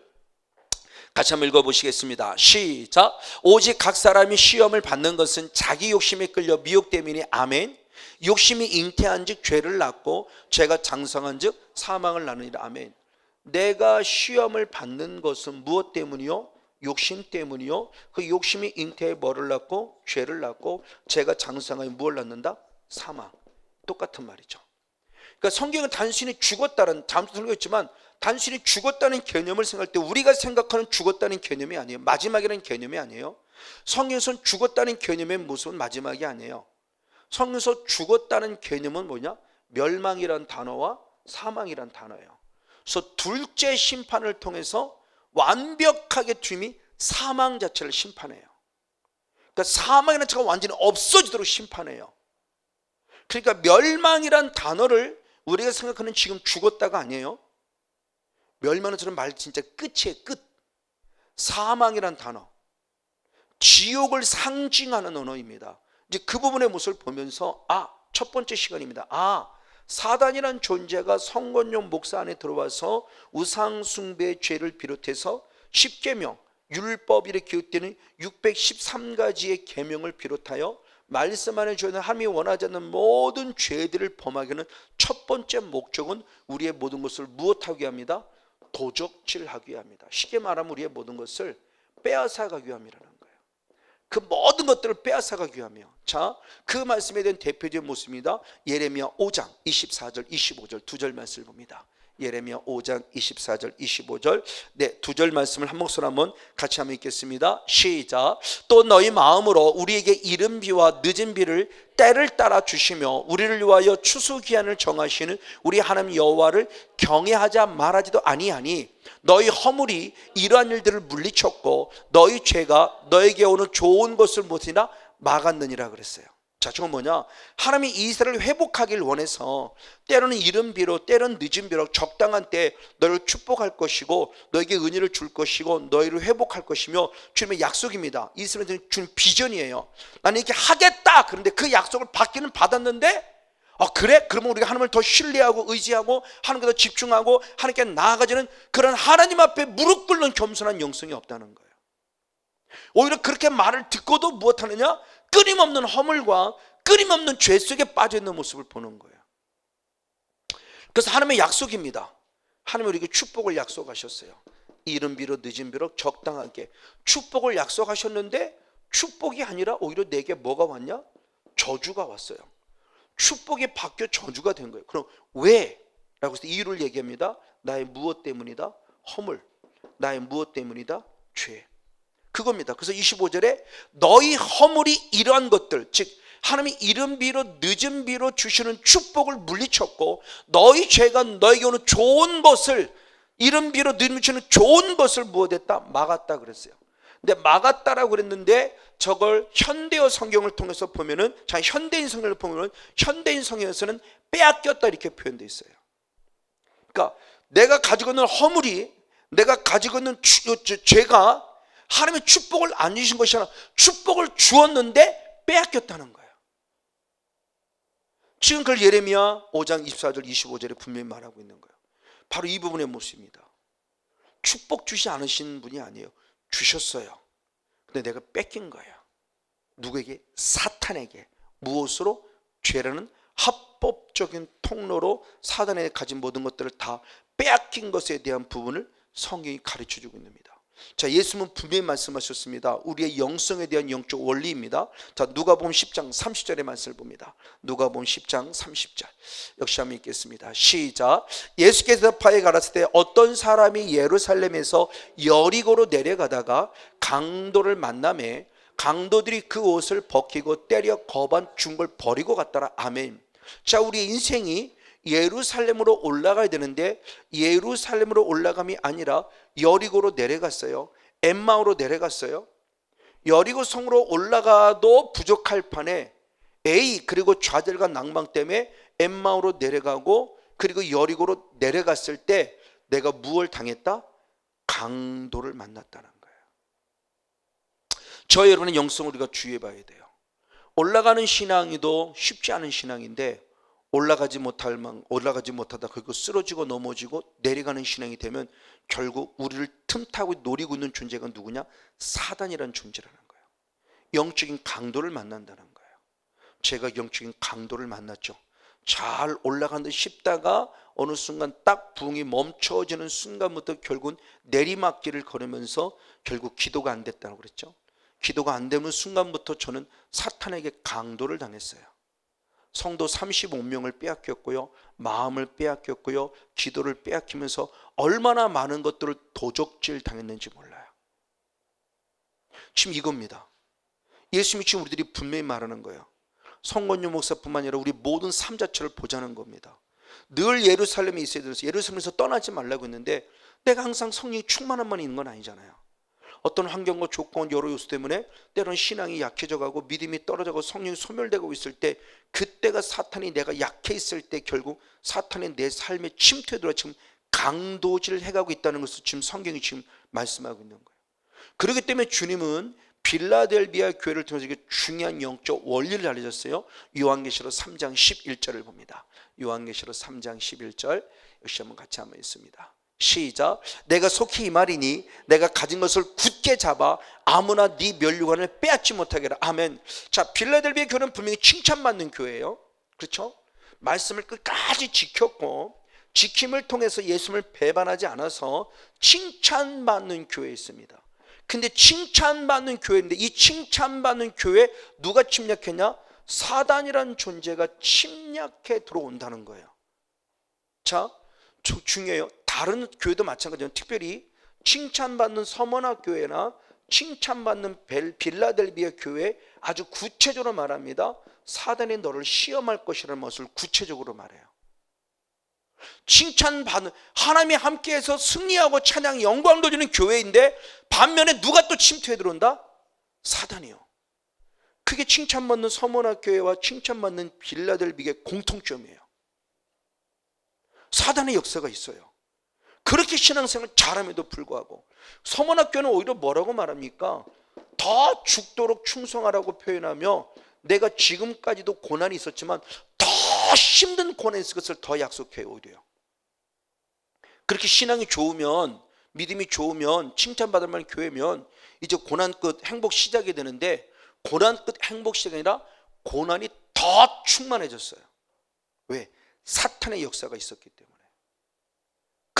같이 한번 읽어보시겠습니다. 시작. 오직 각 사람이 시험을 받는 것은 자기 욕심에 끌려 미혹됨이니 아멘. 욕심이 잉태한 즉 죄를 낳고 죄가 장성한 즉 사망을 낳느니라. 아멘. 내가 시험을 받는 것은 무엇 때문이요? 욕심 때문이요. 그 욕심이 잉태에 뭐를 낳고? 죄를 낳고 죄가 장성하여 무엇을 낳는다? 사망. 똑같은 말이죠. 그러니까 성경은 단순히 죽었다는, 다음도 설교했지만 단순히 죽었다는 개념을 생각할 때 우리가 생각하는 죽었다는 개념이 아니에요. 마지막이라는 개념이 아니에요. 성경에서는 죽었다는 개념의 모습은 마지막이 아니에요. 성경에서 죽었다는 개념은 뭐냐? 멸망이란 단어와 사망이란 단어예요. 그래서 둘째 심판을 통해서 완벽하게 주님이 사망 자체를 심판해요. 그러니까 사망이라는 자가 완전히 없어지도록 심판해요. 그러니까 멸망이란 단어를 우리가 생각하는 지금 죽었다가 아니에요. 멸망은 저는 말 진짜 끝이에요. 끝. 사망이란 단어, 지옥을 상징하는 언어입니다. 이제 그 부분의 모습을 보면서 첫 번째 시간입니다. 사단이란 존재가 성건용 목사 안에 들어와서 우상 숭배의 죄를 비롯해서 십계명, 율법이라 기록되는 613가지의 계명을 비롯하여 말씀 안에 주는 하나님이 원하지 않는 모든 죄들을 범하게 하는 첫 번째 목적은 우리의 모든 것을 무엇하게 합니다? 도적질하게 합니다. 쉽게 말하면 우리의 모든 것을 빼앗아가기 위함이라는 거예요. 그 모든 것들을 빼앗아가기 위하며, 자, 그 말씀에 대한 대표적인 모습입니다. 예레미야 5장 24절 25절 두 절 말씀을 봅니다. 예레미야 5장 24절 25절 두 절 말씀을 한 목소리 한번 같이 한번 읽겠습니다. 시작. 또 너희 마음으로 우리에게 이른 비와 늦은 비를 때를 따라 주시며 우리를 위하여 추수기한을 정하시는 우리 하나님 여호와를 경외하자 말하지도 아니하니 너희 허물이 이러한 일들을 물리쳤고 너희 죄가 너에게 오는 좋은 것을 못이나 막았느니라 그랬어요. 자, 저건 뭐냐? 하나님이 이스라엘을 회복하길 원해서 때로는 이른 비로 때로는 늦은 비로 적당한 때 너를 축복할 것이고 너에게 은혜를 줄 것이고 너희를 회복할 것이며 주님의 약속입니다. 이스라엘은 주님 비전이에요. 나는 이렇게 하겠다. 그런데 그 약속을 받기는 받았는데 그래? 그러면 우리가 하나님을 더 신뢰하고 의지하고 하나님께 더 집중하고 하나님께 나아가지는 그런 하나님 앞에 무릎 꿇는 겸손한 영성이 없다는 거예요. 오히려 그렇게 말을 듣고도 무엇하느냐? 끊임없는 허물과 끊임없는 죄 속에 빠져있는 모습을 보는 거예요. 그래서 하나님의 약속입니다. 하나님이 우리에게 축복을 약속하셨어요. 이른 비로 늦은 비로 적당하게 축복을 약속하셨는데 축복이 아니라 오히려 내게 뭐가 왔냐? 저주가 왔어요. 축복이 바뀌어 저주가 된 거예요. 그럼 왜? 라고 해서 이유를 얘기합니다. 나의 무엇 때문이다? 허물. 나의 무엇 때문이다? 죄. 그겁니다. 그래서 25절에 너희 허물이 이러한 것들, 즉 하나님이 이른 비로 늦은 비로 주시는 축복을 물리쳤고 너희 죄가 너에게 오는 좋은 것을 이른 비로 늦은 비로 주는 좋은 것을 무엇했다? 막았다 그랬어요. 근데 막았다라고 그랬는데 저걸 현대어 성경을 통해서 보면은, 자, 현대인 성경을 보면은 현대인 성경에서는 빼앗겼다 이렇게 표현되어 있어요. 그러니까 내가 가지고 있는 허물이, 내가 가지고 있는 죄가 하나님의 축복을 안 주신 것이 아니라 축복을 주었는데 빼앗겼다는 거예요. 지금 그걸 예레미야 5장 24절 25절에 분명히 말하고 있는 거예요. 바로 이 부분의 모습입니다. 축복 주시 않으신 분이 아니에요. 주셨어요. 근데 내가 뺏긴 거예요. 누구에게? 사탄에게. 무엇으로? 죄라는 합법적인 통로로 사단에 가진 모든 것들을 다 빼앗긴 것에 대한 부분을 성경이 가르쳐주고 있습니다. 자, 예수님은 분명히 말씀하셨습니다. 우리의 영성에 대한 영적 원리입니다. 자, 누가복음 10장 30절의 말씀을 봅니다. 누가복음 10장 30절 역시 한번 읽겠습니다. 시작. 예수께서 대답하여 가라사대 어떤 사람이 예루살렘에서 여리고로 내려가다가 강도를 만나매 강도들이 그 옷을 벗기고 때려 거반 준 걸 버리고 갔더라. 아멘. 자, 우리의 인생이 예루살렘으로 올라가야 되는데 예루살렘으로 올라감이 아니라 여리고로 내려갔어요. 엠마오로 내려갔어요. 여리고 성으로 올라가도 부족할 판에 그리고 좌절과 낭망 때문에 엠마오로 내려가고 그리고 여리고로 내려갔을 때 내가 무엇을 당했다? 강도를 만났다는 거예요. 저 여러분의 영성을 우리가 주의해 봐야 돼요. 올라가는 신앙이도 쉽지 않은 신앙인데 올라가지 못하다 그리고 쓰러지고 넘어지고 내려가는 신앙이 되면 결국 우리를 틈타고 노리고 있는 존재가 누구냐? 사단이라는 존재라는 거예요. 영적인 강도를 만난다는 거예요. 제가 영적인 강도를 만났죠. 잘 올라간 듯 싶다가 어느 순간 딱 부흥이 멈춰지는 순간부터 결국은 내리막길을 걸으면서 결국 기도가 안 됐다고 그랬죠. 기도가 안 되는 순간부터 저는 사탄에게 강도를 당했어요. 성도 35명을 빼앗겼고요, 마음을 빼앗겼고요, 기도를 빼앗기면서 얼마나 많은 것들을 도적질 당했는지 몰라요. 지금 이겁니다. 예수님이 지금 우리들이 분명히 말하는 거예요. 성건유 목사뿐만 아니라 우리 모든 삶 자체를 보자는 겁니다. 늘 예루살렘에 있어야 돼서 예루살렘에서 떠나지 말라고 했는데 내가 항상 성령이 충만한만 있는 건 아니잖아요. 어떤 환경과 조건 여러 요소 때문에 때로는 신앙이 약해져 가고 믿음이 떨어져가고 성령이 소멸되고 있을 때 그때가 사탄이 내가 약해 있을 때 결국 사탄이 내 삶에 침투해 들어와 지금 강도질을 해가고 있다는 것을 지금 성경이 지금 말씀하고 있는 거예요. 그렇기 때문에 주님은 빌라델비아 교회를 통해서 이게 중요한 영적 원리를 알려줬어요. 요한계시록 3장 11절을 봅니다. 요한계시록 3장 11절 역시 한번 같이 한번 읽습니다. 시작. 내가 속히 이 말이니 내가 가진 것을 굳게 잡아 아무나 네 면류관을 빼앗지 못하게 하라. 아멘. 자, 빌라델비아 교회는 분명히 칭찬받는 교회예요. 그렇죠? 말씀을 끝까지 지켰고 지킴을 통해서 예수님을 배반하지 않아서 칭찬받는 교회에 있습니다. 근데 칭찬받는 교회인데 이 칭찬받는 교회에 누가 침략했냐? 사단이라는 존재가 침략해 들어온다는 거예요. 자, 중요해요. 다른 교회도 마찬가지예요. 특별히 칭찬받는 서머나 교회나 칭찬받는 빌라델비아 교회 아주 구체적으로 말합니다. 사단이 너를 시험할 것이라는 것을 구체적으로 말해요. 칭찬받는 하나님이 함께해서 승리하고 찬양 영광도 주는 교회인데 반면에 누가 또 침투해 들어온다? 사단이요. 그게 칭찬받는 서머나 교회와 칭찬받는 빌라델비아의 공통점이에요. 사단의 역사가 있어요. 그렇게 신앙생활 잘함에도 불구하고 서머나 교회는 오히려 뭐라고 말합니까? 더 죽도록 충성하라고 표현하며 내가 지금까지도 고난이 있었지만 더 힘든 고난이 있을 것을 더 약속해요. 오히려 그렇게 신앙이 좋으면 믿음이 좋으면 칭찬받을 만한 교회면 이제 고난 끝 행복 시작이 되는데 고난 끝 행복 시작이 아니라 고난이 더 충만해졌어요. 왜? 사탄의 역사가 있었기 때문에.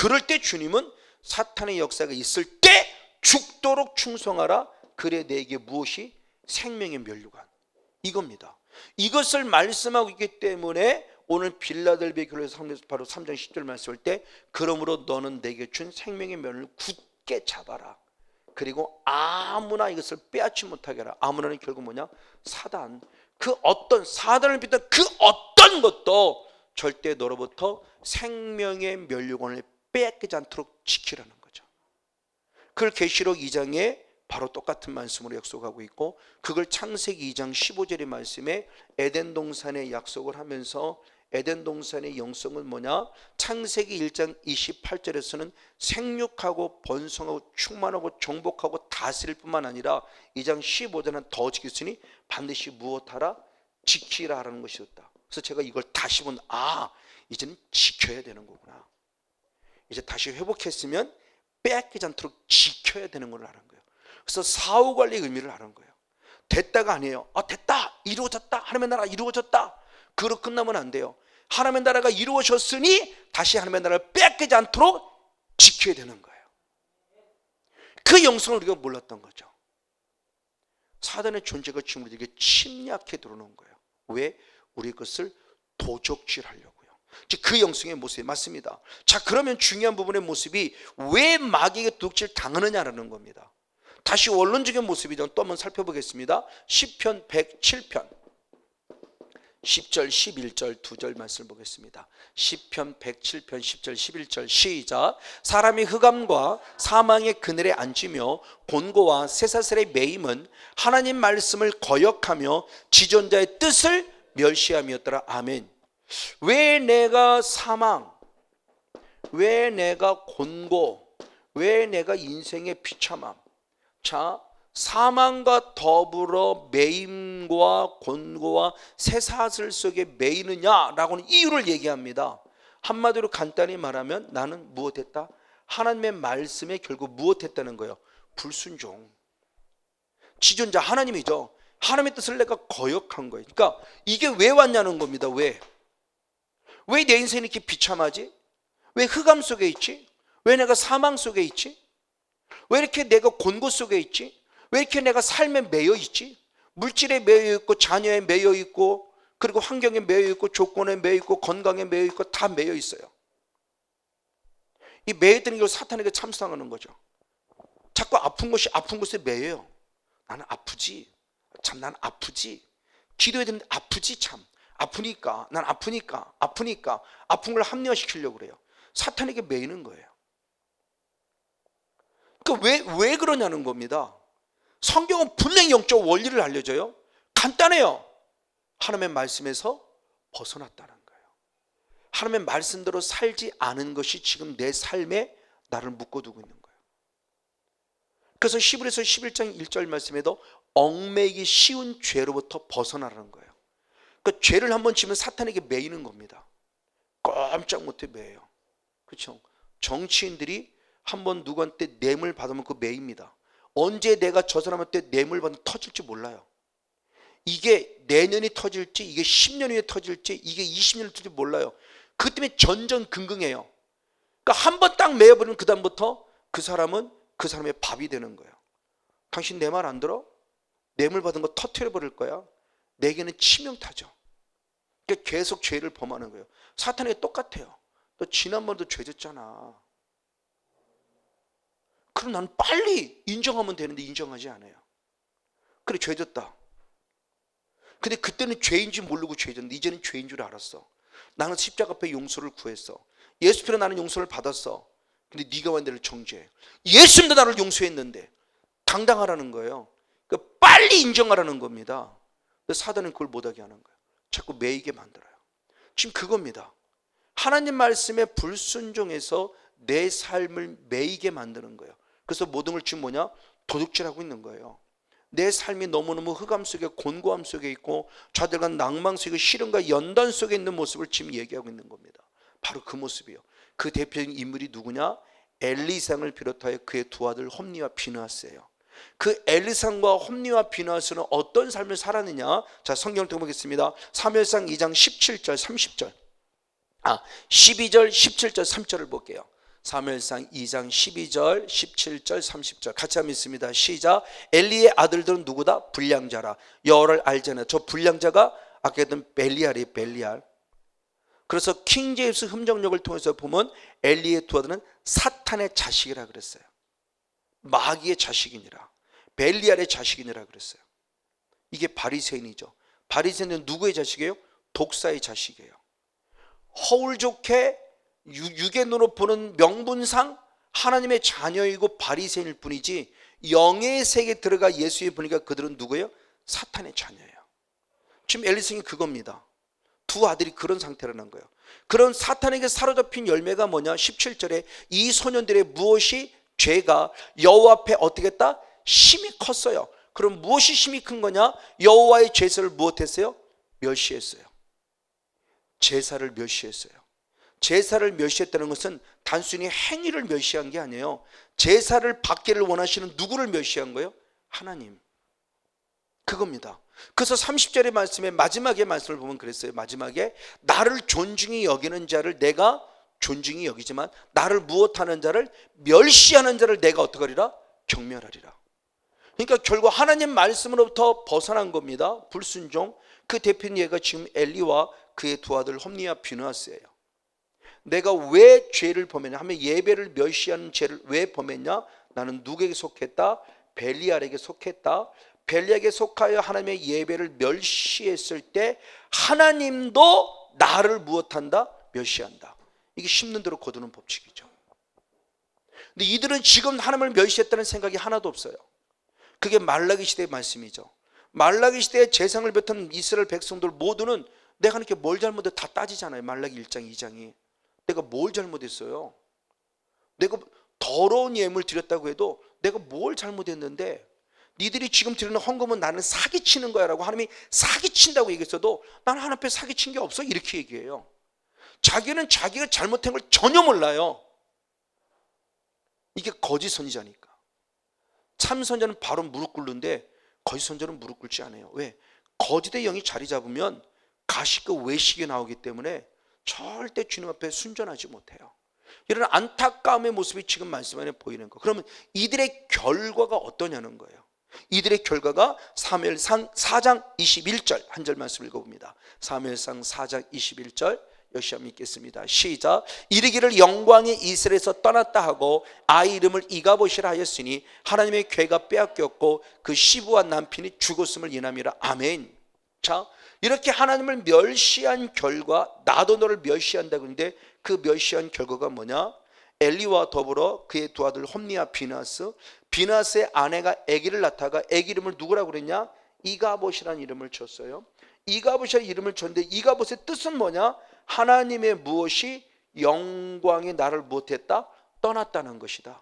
그럴 때 주님은 사탄의 역사가 있을 때 죽도록 충성하라. 그래 내게 무엇이? 생명의 면류관. 이겁니다. 이것을 말씀하고 있기 때문에 오늘 빌라델비아 교회에서 바로 3장 10절 말씀할 때 그러므로 너는 내게 준 생명의 면을 굳게 잡아라. 그리고 아무나 이것을 빼앗지 못하게 하라. 아무나는 결국 뭐냐? 사단. 그 어떤 사단을 비롯한 그 어떤 것도 절대 너로부터 생명의 면류관을 빼앗기지 않도록 지키라는 거죠. 그걸 계시록 2장에 바로 똑같은 말씀으로 약속하고 있고 그걸 창세기 2장 15절의 말씀에 에덴 동산에 약속을 하면서 에덴 동산의 영성은 뭐냐? 창세기 1장 28절에서는 생육하고 번성하고 충만하고 정복하고 다스릴 뿐만 아니라 2장 15절은 더 지켰으니 반드시 무엇하라? 지키라 하라는 것이었다. 그래서 제가 이걸 다시 본 이제는 지켜야 되는 거구나. 이제 다시 회복했으면 빼앗기지 않도록 지켜야 되는 걸 아는 거예요. 그래서 사후 관리의 의미를 아는 거예요. 됐다가 아니에요. 됐다, 이루어졌다, 하나님의 나라 이루어졌다. 그로 끝나면 안 돼요. 하나님의 나라가 이루어졌으니 다시 하나님의 나라를 빼앗기지 않도록 지켜야 되는 거예요. 그 영성을 우리가 몰랐던 거죠. 사단의 존재가 지금 우리에게 침략해 들어오는 거예요. 왜? 우리 것을 도적질하려고요. 즉 그 영성의 모습이 맞습니다. 자, 그러면 중요한 부분의 모습이 왜 마귀에게 도적질 당하느냐라는 겁니다. 다시 원론적인 모습이죠. 또 한번 살펴보겠습니다. 시편 107편 10절 11절 두 절 말씀을 보겠습니다. 시편 107편 10절 11절 시작. 사람이 흑암과 사망의 그늘에 앉으며 곤고와 쇠사슬에 매임은 하나님 말씀을 거역하며 지존자의 뜻을 멸시함이었더라. 아멘. 왜 내가 사망, 왜 내가 곤고, 왜 내가 인생의 비참함, 자, 사망과 더불어 매임과 곤고와 쇠사슬 속에 매이느냐라고는 이유를 얘기합니다. 한마디로 간단히 말하면 나는 무엇했다? 하나님의 말씀에 결국 무엇했다는 거예요? 불순종. 지존자 하나님이죠. 하나님의 뜻을 내가 거역한 거예요. 그러니까 이게 왜 왔냐는 겁니다. 왜 내 인생이 이렇게 비참하지? 왜 흑암 속에 있지? 왜 내가 사망 속에 있지? 왜 이렇게 내가 곤고 속에 있지? 왜 이렇게 내가 삶에 매여 있지? 물질에 매여 있고 자녀에 매여 있고 그리고 환경에 매여 있고 조건에 매여 있고 건강에 매여 있고 다 매여 있어요. 이 매여 있다는 게 사탄에게 참상하는 거죠. 자꾸 아픈 곳에 매여요. 나는 아프지. 참 난 아프지. 기도해야 되는데 아프지 참. 아프니까 난 아프니까 아픈 걸 합리화시키려고 그래요. 사탄에게 매이는 거예요. 그러니까 왜 그러냐는 겁니다. 성경은 분명히 영적 원리를 알려줘요. 간단해요. 하나님의 말씀에서 벗어났다는 거예요. 하나님의 말씀대로 살지 않은 것이 지금 내 삶에 나를 묶어두고 있는 거예요. 그래서 히브리서 11장 1절 말씀에도 얽매이기 쉬운 죄로부터 벗어나라는 거예요. 그러니까 죄를 한번 지면 사탄에게 매이는 겁니다. 꼼짝 못해 매여요. 그렇죠? 정치인들이 한번 누구한테 뇌물 받으면 그 매입니다. 언제 내가 저 사람한테 뇌물 받으면 터질지 몰라요. 이게 내년이 터질지 이게 10년 후에 터질지 이게 20년 후에 터질지 몰라요. 그것 때문에 전전긍긍해요. 그러니까 한번 딱 매여버리면 그 다음부터 그 사람은 그 사람의 밥이 되는 거예요. 당신 내 말 안 들어? 뇌물 받은 거 터뜨려버릴 거야. 내게는 치명타죠. 그러니까 계속 죄를 범하는 거예요. 사탄에게 똑같아요. 너 지난번에도 죄 졌잖아. 그럼 나는 빨리 인정하면 되는데 인정하지 않아요. 그래 죄 졌다. 근데 그때는 죄인지 모르고 죄 졌는데 이제는 죄인 줄 알았어. 나는 십자가 앞에 용서를 구했어. 예수 피로 나는 용서를 받았어. 근데 네가 왜 나를 정죄해? 예수님도 나를 용서했는데 당당하라는 거예요. 그러니까 빨리 인정하라는 겁니다. 근데 사단은 그걸 못하게 하는 거예요. 자꾸 매이게 만들어요. 지금 그겁니다. 하나님 말씀에 불순종해서 내 삶을 매이게 만드는 거예요. 그래서 모든 걸 지금 뭐냐? 도둑질하고 있는 거예요. 내 삶이 너무너무 흑암 속에 곤고함 속에 있고 좌절과 낭망 속에 시련과 연단 속에 있는 모습을 지금 얘기하고 있는 겁니다. 바로 그 모습이에요. 그 대표적인 인물이 누구냐? 엘리상을 비롯하여 그의 두 아들 홈니와 비느하스예요. 그 엘리상과 홈니와 비느하스는 어떤 삶을 살았느냐? 자, 성경을 보겠습니다. 사무엘상 2장 17절 30절 12절 17절 3절을 볼게요. 사무엘상 2장 12절 17절 30절 같이 한번 읽습니다. 시작. 엘리의 아들들은 누구다? 불량자라. 여호와를 알잖아요. 저 불량자가 아까 했던 벨리알이에요. 벨리알. 그래서 킹제임스 흠정력을 통해서 보면 엘리의 두 아들은 사탄의 자식이라 그랬어요. 마귀의 자식이니라. 벨리알의 자식이니라 그랬어요. 이게 바리새인이죠. 바리새인은 누구의 자식이에요? 독사의 자식이에요. 허울 좋게 육의 눈으로 보는 명분상 하나님의 자녀이고 바리새인일 뿐이지 영의 세계에 들어가 예수의 보니까 그들은 누구예요? 사탄의 자녀예요. 지금 엘리상이 그겁니다. 두 아들이 그런 상태라는 거예요. 그런 사탄에게 사로잡힌 열매가 뭐냐? 17절에 이 소년들의 무엇이 죄가 여호와 앞에 어떻게 했다? 심히 컸어요. 그럼 무엇이 심히 큰 거냐? 여호와의 제사를 무엇했어요? 멸시했어요. 제사를 멸시했어요. 제사를 멸시했다는 것은 단순히 행위를 멸시한 게 아니에요. 제사를 받기를 원하시는 누구를 멸시한 거예요? 하나님. 그겁니다. 그래서 30절의 말씀에 마지막의 말씀을 보면 그랬어요. 마지막에 나를 존중히 여기는 자를 내가 존중히 여기지만 나를 무엇하는 자를 멸시하는 자를 내가 어떻게 하리라? 경멸하리라. 그러니까 결국 하나님 말씀으로부터 벗어난 겁니다. 불순종. 그 대표는 얘가 지금 엘리와 그의 두 아들 홈니와 비느하스예요. 내가 왜 죄를 범했냐 하면 예배를 멸시하는 죄를 왜 범했냐? 나는 누구에게 속했다? 벨리알에게 속했다. 벨리에게 속하여 하나님의 예배를 멸시했을 때 하나님도 나를 무엇한다? 멸시한다. 이게 심는 대로 거두는 법칙이죠. 근데 이들은 지금 하나님을 멸시했다는 생각이 하나도 없어요. 그게 말라기 시대의 말씀이죠. 말라기 시대에 재상을 뱉은 이스라엘 백성들 모두는 내가 이렇게 뭘 잘못해 다 따지잖아요. 말라기 1장 2장이 내가 뭘 잘못했어요? 내가 더러운 예물 드렸다고 해도 내가 뭘 잘못했는데 니들이 지금 드리는 헌금은 나는 사기치는 거야 라고 하나님이 사기친다고 얘기했어도 나는 하나님 앞에 사기친 게 없어 이렇게 얘기해요. 자기는 자기가 잘못한 걸 전혀 몰라요. 이게 거짓 선지자니까. 참 선지자는 바로 무릎 꿇는데 거짓 선지자는 무릎 꿇지 않아요. 왜? 거짓의 영이 자리 잡으면 가식과 외식이 나오기 때문에 절대 주님 앞에 순전하지 못해요. 이런 안타까움의 모습이 지금 말씀 안에 보이는 거. 그러면 이들의 결과가 어떠냐는 거예요. 이들의 결과가 사무엘상 4장 21절 한 절 말씀 읽어봅니다. 사무엘상 4장 21절 역시 한번 읽겠습니다. 시작. 이르기를 영광이 이스라엘에서 떠났다 하고 아이 이름을 이가봇이라 하였으니 하나님의 괴가 빼앗겼고 그 시부한 남편이 죽었음을 인함이라. 아멘. 자, 이렇게 하나님을 멸시한 결과 나도 너를 멸시한다. 그런데 그 멸시한 결과가 뭐냐? 엘리와 더불어 그의 두 아들 홈니와 비나스의 아내가 아기를 낳다가 아기 이름을 누구라고 그랬냐? 이가봇이라는 이름을 줬어요. 이가봇이라는 이름을 줬는데 이가봇의 뜻은 뭐냐? 하나님의 무엇이 영광이 나를 무엇했다? 떠났다는 것이다.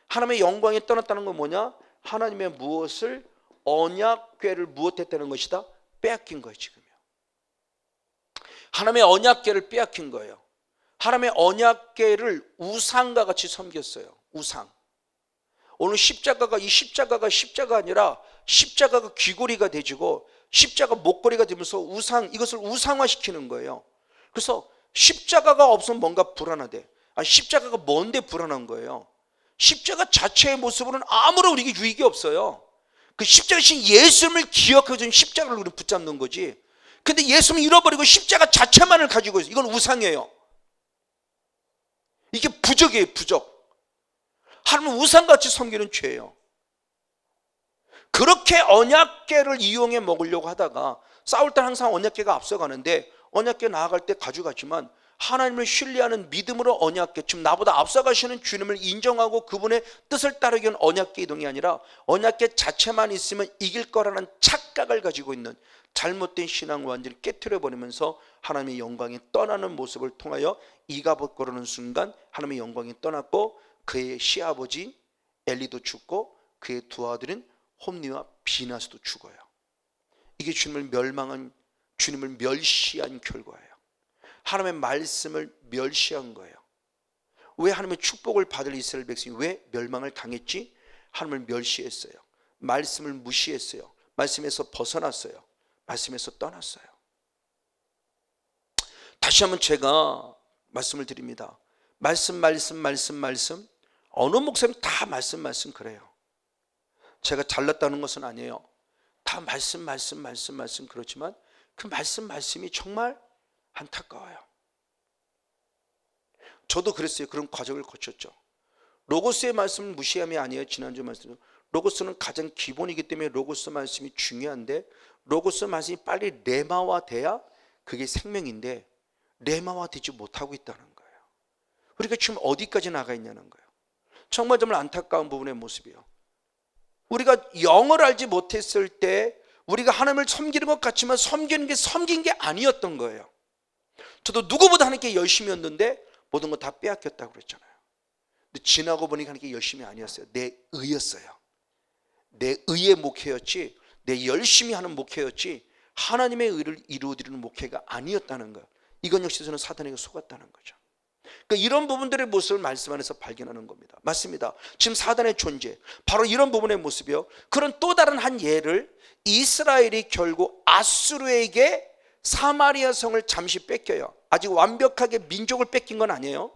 하나님의 영광이 떠났다는 건 뭐냐? 하나님의 무엇을 언약궤를 무엇했다는 것이다? 빼앗긴 거예요. 지금요. 하나님의 언약궤를 빼앗긴 거예요. 하나님의 언약궤를 우상과 같이 섬겼어요. 우상. 오늘 십자가가 이 십자가가 아니라 십자가가 귀고리가 되지고 십자가 목걸이가 되면서 이것을 우상화시키는 거예요. 그래서 십자가가 없으면 뭔가 불안하대. 십자가가 뭔데 불안한 거예요. 십자가 자체의 모습으로는 아무런 우리에게 유익이 없어요. 그 십자가신 예수님을 기억하고 지금 십자가를 우리 붙잡는 거지. 근데 예수님을 잃어버리고 십자가 자체만을 가지고 있어요. 이건 우상이에요. 이게 부적이에요. 부적. 하나님은 우상같이 섬기는 죄예요. 그렇게 언약궤를 이용해 먹으려고 하다가 싸울 때 항상 언약궤가 앞서가는데 언약궤 나아갈 때 가져가지만 하나님을 신뢰하는 믿음으로 언약궤, 지금 나보다 앞서가시는 주님을 인정하고 그분의 뜻을 따르기 위한 언약궤 이동이 아니라 언약궤 자체만 있으면 이길 거라는 착각을 가지고 있는 잘못된 신앙을 완전히 깨트려 버리면서 하나님의 영광이 떠나는 모습을 통하여 이가봇 거르는 순간 하나님의 영광이 떠났고 그의 시아버지 엘리도 죽고 그의 두 아들인 홈니와 비나스도 죽어요. 이게 주님을 멸시한 결과예요. 하나님의 말씀을 멸시한 거예요. 왜 하나님의 축복을 받을 이스라엘 백성이 왜 멸망을 당했지? 하나님을 멸시했어요. 말씀을 무시했어요. 말씀에서 벗어났어요. 말씀에서 떠났어요. 다시 한번 제가 말씀을 드립니다. 말씀 어느 목사님 다 말씀 그래요. 제가 잘났다는 것은 아니에요. 다 말씀 그렇지만 그 말씀이 정말 안타까워요. 저도 그랬어요. 그런 과정을 거쳤죠. 로고스의 말씀을 무시함이 아니에요. 지난주 말씀 로고스는 가장 기본이기 때문에 로고스 말씀이 중요한데 로고스 말씀이 빨리 레마화 돼야 그게 생명인데 레마화 되지 못하고 있다는 거예요. 우리가 지금 어디까지 나가 있냐는 거예요. 정말 안타까운 부분의 모습이에요. 우리가 영을 알지 못했을 때 우리가 하나님을 섬기는 것 같지만 섬긴 게 아니었던 거예요. 저도 누구보다 하나님께 열심히 였는데 모든 거 다 빼앗겼다고 그랬잖아요. 근데 지나고 보니까 하나님께 열심이 아니었어요. 내 의였어요. 내 의의 목회였지 내 열심히 하는 목회였지 하나님의 의를 이루어드리는 목회가 아니었다는 거예요. 이건 역시 저는 사단에게 속았다는 거죠. 그러니까 이런 부분들의 모습을 말씀 안에서 발견하는 겁니다. 맞습니다. 지금 사단의 존재 바로 이런 부분의 모습이요. 그런 또 다른 한 예를 이스라엘이 결국 아수르에게 사마리아 성을 잠시 뺏겨요. 아직 완벽하게 민족을 뺏긴 건 아니에요.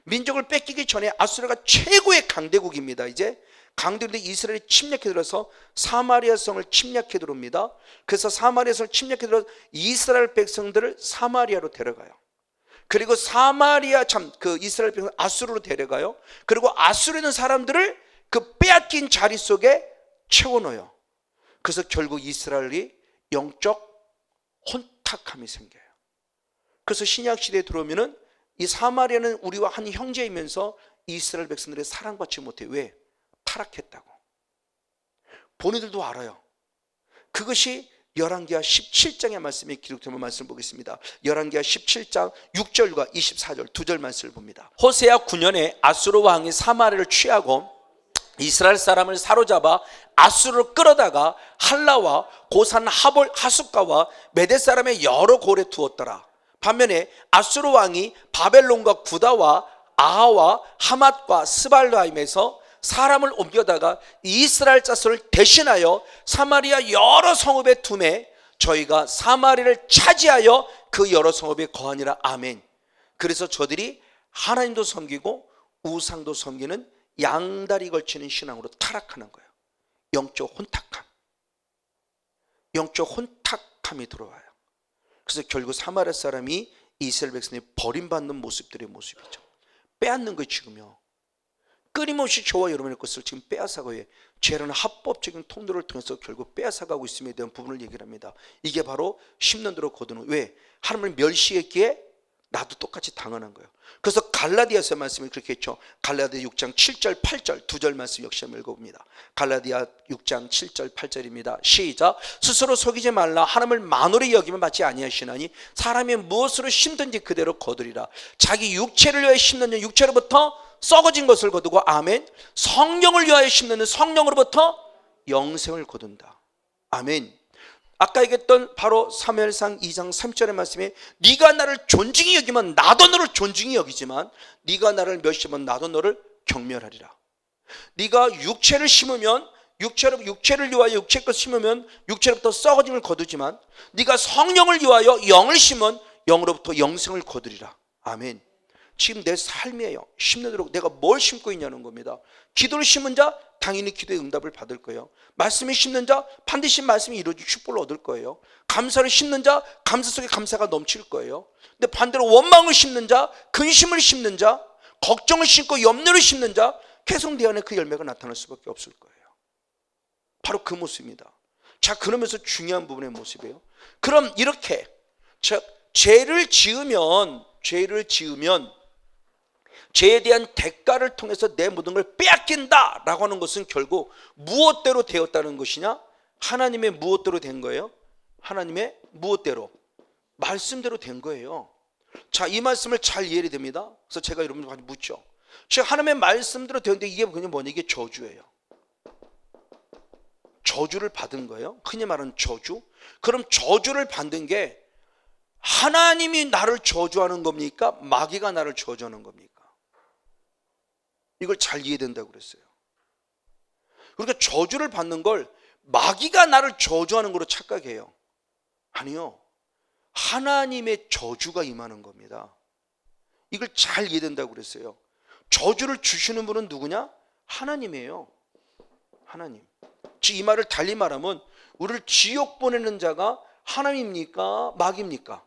민족을 뺏기기 전에 아수르가 최고의 강대국입니다. 이제 강대국인데 이스라엘이 침략해 들어서 사마리아 성을 침략해 들어옵니다. 그래서 사마리아 성을 침략해 들어서 이스라엘 백성들을 사마리아로 데려가요. 그리고 이스라엘 백성 아수르로 데려가요. 그리고 아수르에 있는 사람들을 그 빼앗긴 자리 속에 채워넣어요. 그래서 결국 이스라엘이 영적 혼탁함이 생겨요. 그래서 신약 시대에 들어오면은 이 사마리아는 우리와 한 형제이면서 이스라엘 백성들의 사랑받지 못해요. 왜? 타락했다고. 본인들도 알아요. 그것이 열왕기하 17장의 말씀이 기록된 말씀을 보겠습니다. 열왕기하 17장 6절과 24절 두 절 말씀을 봅니다. 호세아 9년에 아수르 왕이 사마리아를 취하고 이스라엘 사람을 사로잡아 아수르로 끌어다가 할라와 고산 하볼 하숫가와 메대 사람의 여러 고을에 두었더라. 반면에 아수르 왕이 바벨론과 구다와 아하와 하맛과 스발라임에서 사람을 옮겨다가 이스라엘 자손을 대신하여 사마리아 여러 성읍에 두매 저희가 사마리아를 차지하여 그 여러 성읍에 거하니라. 아멘. 그래서 저들이 하나님도 섬기고 우상도 섬기는 양다리 걸치는 신앙으로 타락하는 거예요. 영적 혼탁함. 영적 혼탁함이 들어와요. 그래서 결국 사마리아 사람이 이스라엘 백성이 버림받는 모습들의 모습이죠. 빼앗는 거예요. 지금요. 끊임없이 저와 여러분의 것을 지금 빼앗아가요. 죄라는 합법적인 통로를 통해서 결국 빼앗아가고 있음에 대한 부분을 얘기를 합니다. 이게 바로 10년 들어 거두는, 왜? 하나님을 멸시했기에 나도 똑같이 당하는 거예요. 그래서 갈라디아서 말씀이 그렇게 했죠. 갈라디아 6장 7절 8절 두 절 말씀 역시 한번 읽어봅니다. 갈라디아 6장 7절 8절입니다. 시작. 스스로 속이지 말라. 하나님을 만홀히 여기면 받지 아니하시나니 사람이 무엇으로 심든지 그대로 거두리라. 자기 육체를 위하여 심는 자 육체로부터 썩어진 것을 거두고, 아멘. 성령을 위하여 심는 자 성령으로부터 영생을 거둔다. 아멘. 아까 얘기했던 바로 사무엘상 2장 3절의 말씀에 네가 나를 존중히 여기면 나도 너를 존중히 여기지만 네가 나를 멸시하면 나도 너를 경멸하리라. 네가 육체를 심으면 육체를 위하여 육체 것을 심으면 육체로부터 썩어짐을 거두지만 네가 성령을 위하여 영을 심으면 영으로부터 영생을 거두리라. 아멘. 지금 내 삶이에요. 심는 대로 내가 뭘 심고 있냐는 겁니다. 기도를 심은 자 당연히 기도의 응답을 받을 거예요. 말씀을 심는 자 반드시 말씀이 이루어질 축복을 얻을 거예요. 감사를 심는 자 감사 속에 감사가 넘칠 거예요. 근데 반대로 원망을 심는 자, 근심을 심는 자, 걱정을 심고 염려를 심는 자, 계속 내 안에 그 열매가 나타날 수밖에 없을 거예요. 바로 그 모습입니다. 자, 그러면서 중요한 부분의 모습이에요. 그럼 이렇게 죄를 지으면 죄에 대한 대가를 통해서 내 모든 걸 빼앗긴다라고 하는 것은 결국 무엇대로 되었다는 것이냐? 하나님의 무엇대로 된 거예요? 하나님의 무엇대로? 말씀대로 된 거예요. 자, 이 말씀을 잘 이해해야 됩니다. 그래서 제가 여러분들한테 묻죠. 하나님의 말씀대로 되었는데 이게 그냥 뭐냐? 이게 저주예요. 저주를 받은 거예요. 흔히 말하는 저주. 그럼 저주를 받는 게 하나님이 나를 저주하는 겁니까? 마귀가 나를 저주하는 겁니까? 이걸 잘 이해된다고 그랬어요. 그러니까 저주를 받는 걸 마귀가 나를 저주하는 거로 착각해요. 아니요. 하나님의 저주가 임하는 겁니다. 이걸 잘 이해된다고 그랬어요. 저주를 주시는 분은 누구냐? 하나님이에요. 하나님. 이 말을 달리 말하면 우리를 지옥 보내는 자가 하나님입니까? 마귀입니까?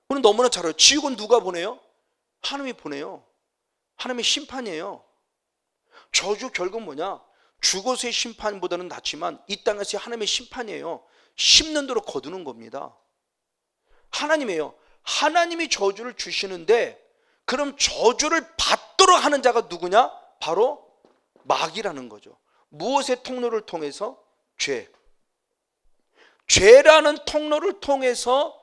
우리는 너무나 잘 알아요. 지옥은 누가 보내요? 하나님이 보내요. 하나님의 심판이에요. 저주 결국 뭐냐? 죽어서의 심판보다는 낫지만 이 땅에서의 하나님의 심판이에요. 심는 대로 거두는 겁니다. 하나님이에요. 하나님이 저주를 주시는데 그럼 저주를 받도록 하는 자가 누구냐? 바로 마귀라는 거죠. 무엇의 통로를 통해서? 죄라는 통로를 통해서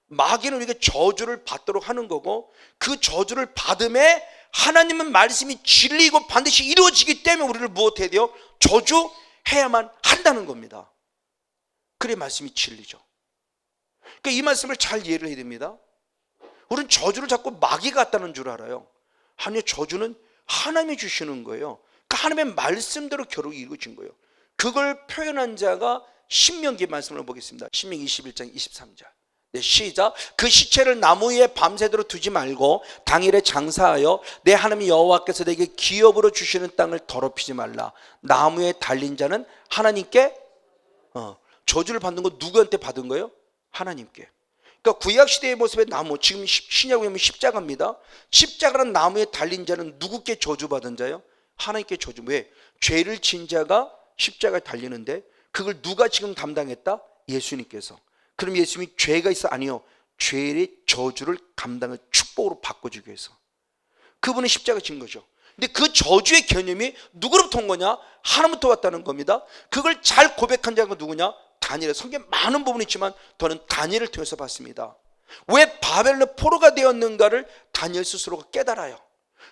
마귀는 우리에게 저주를 받도록 하는 거고, 그 저주를 받음에 하나님은 말씀이 진리이고 반드시 이루어지기 때문에 우리를 무엇해야 돼요? 저주해야만 한다는 겁니다. 그래 말씀이 진리죠. 그러니까 이 말씀을 잘 이해를 해야 됩니다. 우리는 저주를 자꾸 마귀가 갖다는 줄 알아요. 아니요, 저주는 하나님이 주시는 거예요. 그러니까 하나님의 말씀대로 결국 이루어진 거예요. 그걸 표현한 자가 신명기 말씀을 보겠습니다. 신명기 21장 23절. 네, 시작. 그 시체를 나무 위에 밤새도록 두지 말고 당일에 장사하여 내 하나님 여호와께서 내게 기업으로 주시는 땅을 더럽히지 말라. 나무에 달린 자는 하나님께 저주를 받는 건 누구한테 받은 거예요? 하나님께. 그러니까 구약시대의 모습의 나무, 지금 신약에 보면 십자가입니다. 십자가라는 나무에 달린 자는 누구께 저주받은 자예요? 하나님께 저주. 왜? 죄를 진 자가 십자가에 달리는데 그걸 누가 지금 담당했다? 예수님께서. 그럼 예수님이 죄가 있어? 아니요. 죄의 저주를 감당을 축복으로 바꿔주기 위해서 그분은 십자가 진 거죠. 근데 그 저주의 개념이 누구로부터 온 거냐? 하나님부터 왔다는 겁니다. 그걸 잘 고백한 자가 누구냐? 다니엘. 성경에 많은 부분이 있지만 저는 다니엘을 통해서 봤습니다. 왜 바벨론 포로가 되었는가를 다니엘 스스로가 깨달아요.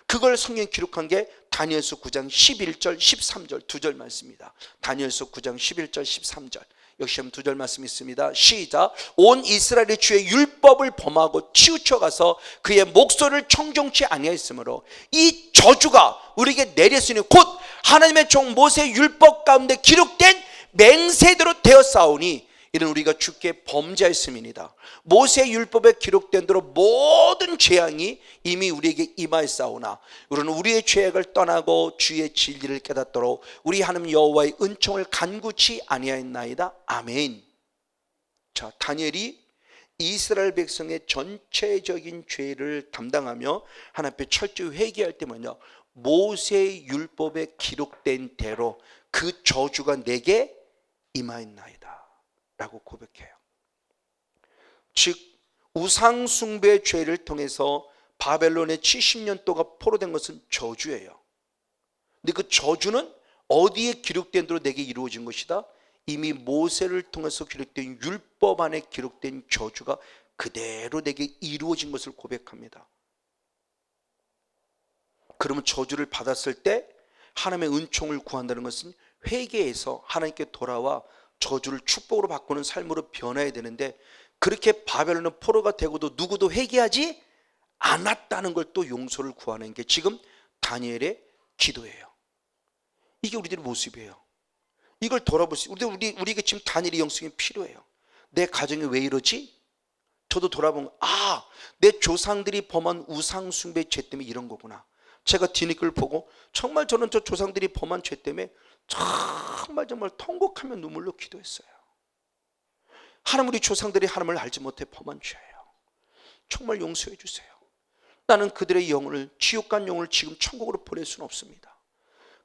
그걸 성경에 기록한 게 다니엘서 9장 11절 13절 두 절 말씀입니다. 다니엘서 9장 11절 13절 역시 한번 두 절 말씀 있습니다. 시작. 온 이스라엘이 주의 율법을 범하고 치우쳐가서 그의 목소리를 청종치 아니하였으므로 이 저주가 우리에게 내렸으니 곧 하나님의 종 모세의 율법 가운데 기록된 맹세대로 되었사오니 이는 우리가 주께 범죄하였음이니이다. 모세의 율법에 기록된 대로 모든 재앙이 이미 우리에게 임하였사오나 우리는 우리의 죄악을 떠나고 주의 진리를 깨닫도록 우리 하나님 여호와의 은총을 간구치 아니하였나이다. 아멘. 자, 다니엘이 이스라엘 백성의 전체적인 죄를 담당하며 하나님 앞에 철저히 회개할 때 뭐냐? 모세의 율법에 기록된 대로 그 저주가 내게 임하였나이다 라고 고백해요. 즉 우상 숭배의 죄를 통해서 바벨론의 70년 동안 포로된 것은 저주예요. 근데 그 저주는 어디에 기록된 대로 내게 이루어진 것이다? 이미 모세를 통해서 기록된 율법 안에 기록된 저주가 그대로 내게 이루어진 것을 고백합니다. 그러면 저주를 받았을 때 하나님의 은총을 구한다는 것은 회개해서 하나님께 돌아와 저주를 축복으로 바꾸는 삶으로 변해야 되는데 그렇게 바벨론 포로가 되고도 누구도 회개하지 않았다는 걸 또 용서를 구하는 게 지금 다니엘의 기도예요. 이게 우리들의 모습이에요. 이걸 돌아볼 수 우리에게 지금 다니엘의 영성이 필요해요. 내 가정이 왜 이러지? 저도 돌아보면 내 조상들이 범한 우상 숭배 죄 때문에 이런 거구나. 제가 뒤늦게 보고 정말 저는 저 조상들이 범한 죄 때문에 정말 통곡하며 눈물로 기도했어요. 하나님 우리 조상들이 하나님을 알지 못해 범한 죄예요. 정말 용서해 주세요. 나는 그들의 영혼을 지옥 간 영혼을 지금 천국으로 보낼 수는 없습니다.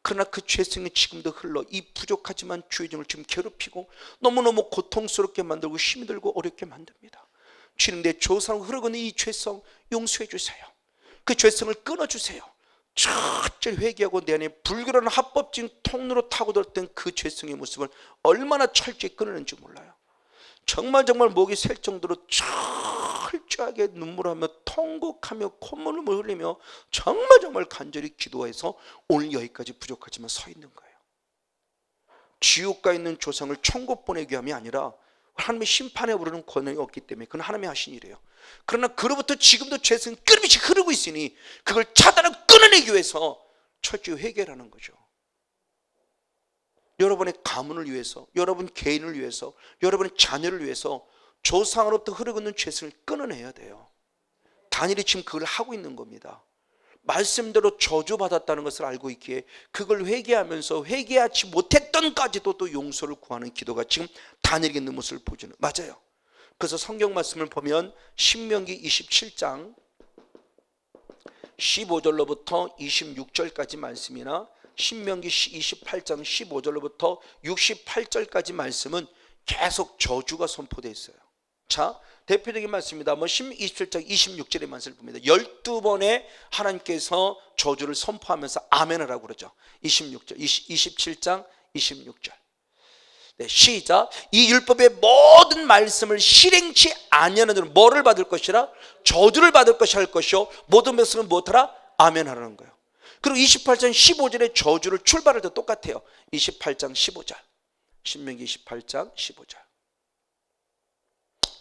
그러나 그 죄성이 지금도 흘러 이 부족하지만 주의 종을 지금 괴롭히고 너무너무 고통스럽게 만들고 힘이 들고 어렵게 만듭니다. 주님 내 조상으로 흐르고는 이 죄성 용서해 주세요. 그 죄성을 끊어주세요. 철저히 회개하고 내 안에 불결한 합법적인 통로로 타고들었던 그 죄성의 모습을 얼마나 철저히 끊었는지 몰라요. 정말 목이 셀 정도로 철저하게 눈물하며 통곡하며 콧물을 흘리며 정말 간절히 기도해서 오늘 여기까지 부족하지만 서 있는 거예요. 지옥 가 있는 조상을 천국 보내기 위함이 아니라 하나님의 심판에 오르는 권한이 없기 때문에 그건 하나님이 하신 일이에요. 그러나 그로부터 지금도 죄성이 끊임없이 흐르고 있으니 그걸 차단하고 끊어내기 위해서 철저히 회개라는 거죠. 여러분의 가문을 위해서, 여러분 개인을 위해서, 여러분의 자녀를 위해서 조상으로부터 흐르고 있는 죄성을 끊어내야 돼요. 다니엘이 지금 그걸 하고 있는 겁니다. 말씀대로 저주받았다는 것을 알고 있기에 그걸 회개하면서 회개하지 못했던까지도 또 용서를 구하는 기도가 지금 다니엘에게 있는 모습을 보여주는 맞아요. 그래서 성경 말씀을 보면 신명기 27장 15절로부터 26절까지 말씀이나 신명기 28장 15절로부터 68절까지 말씀은 계속 저주가 선포되어 있어요. 자, 대표적인 말씀입니다. 27장 26절의 말씀을 봅니다. 12번에 하나님께서 저주를 선포하면서 아멘하라고 그러죠. 27장 26절. 네, 시작. 이 율법의 모든 말씀을 실행치 아니하는 자는 뭐를 받을 것이라? 저주를 받을 것이 할 것이요 모든 백성은 무엇하라? 아멘하라는 거예요. 그리고 28장 15절의 저주를 출발할 때 똑같아요. 28장 15절. 신명기 28장 15절.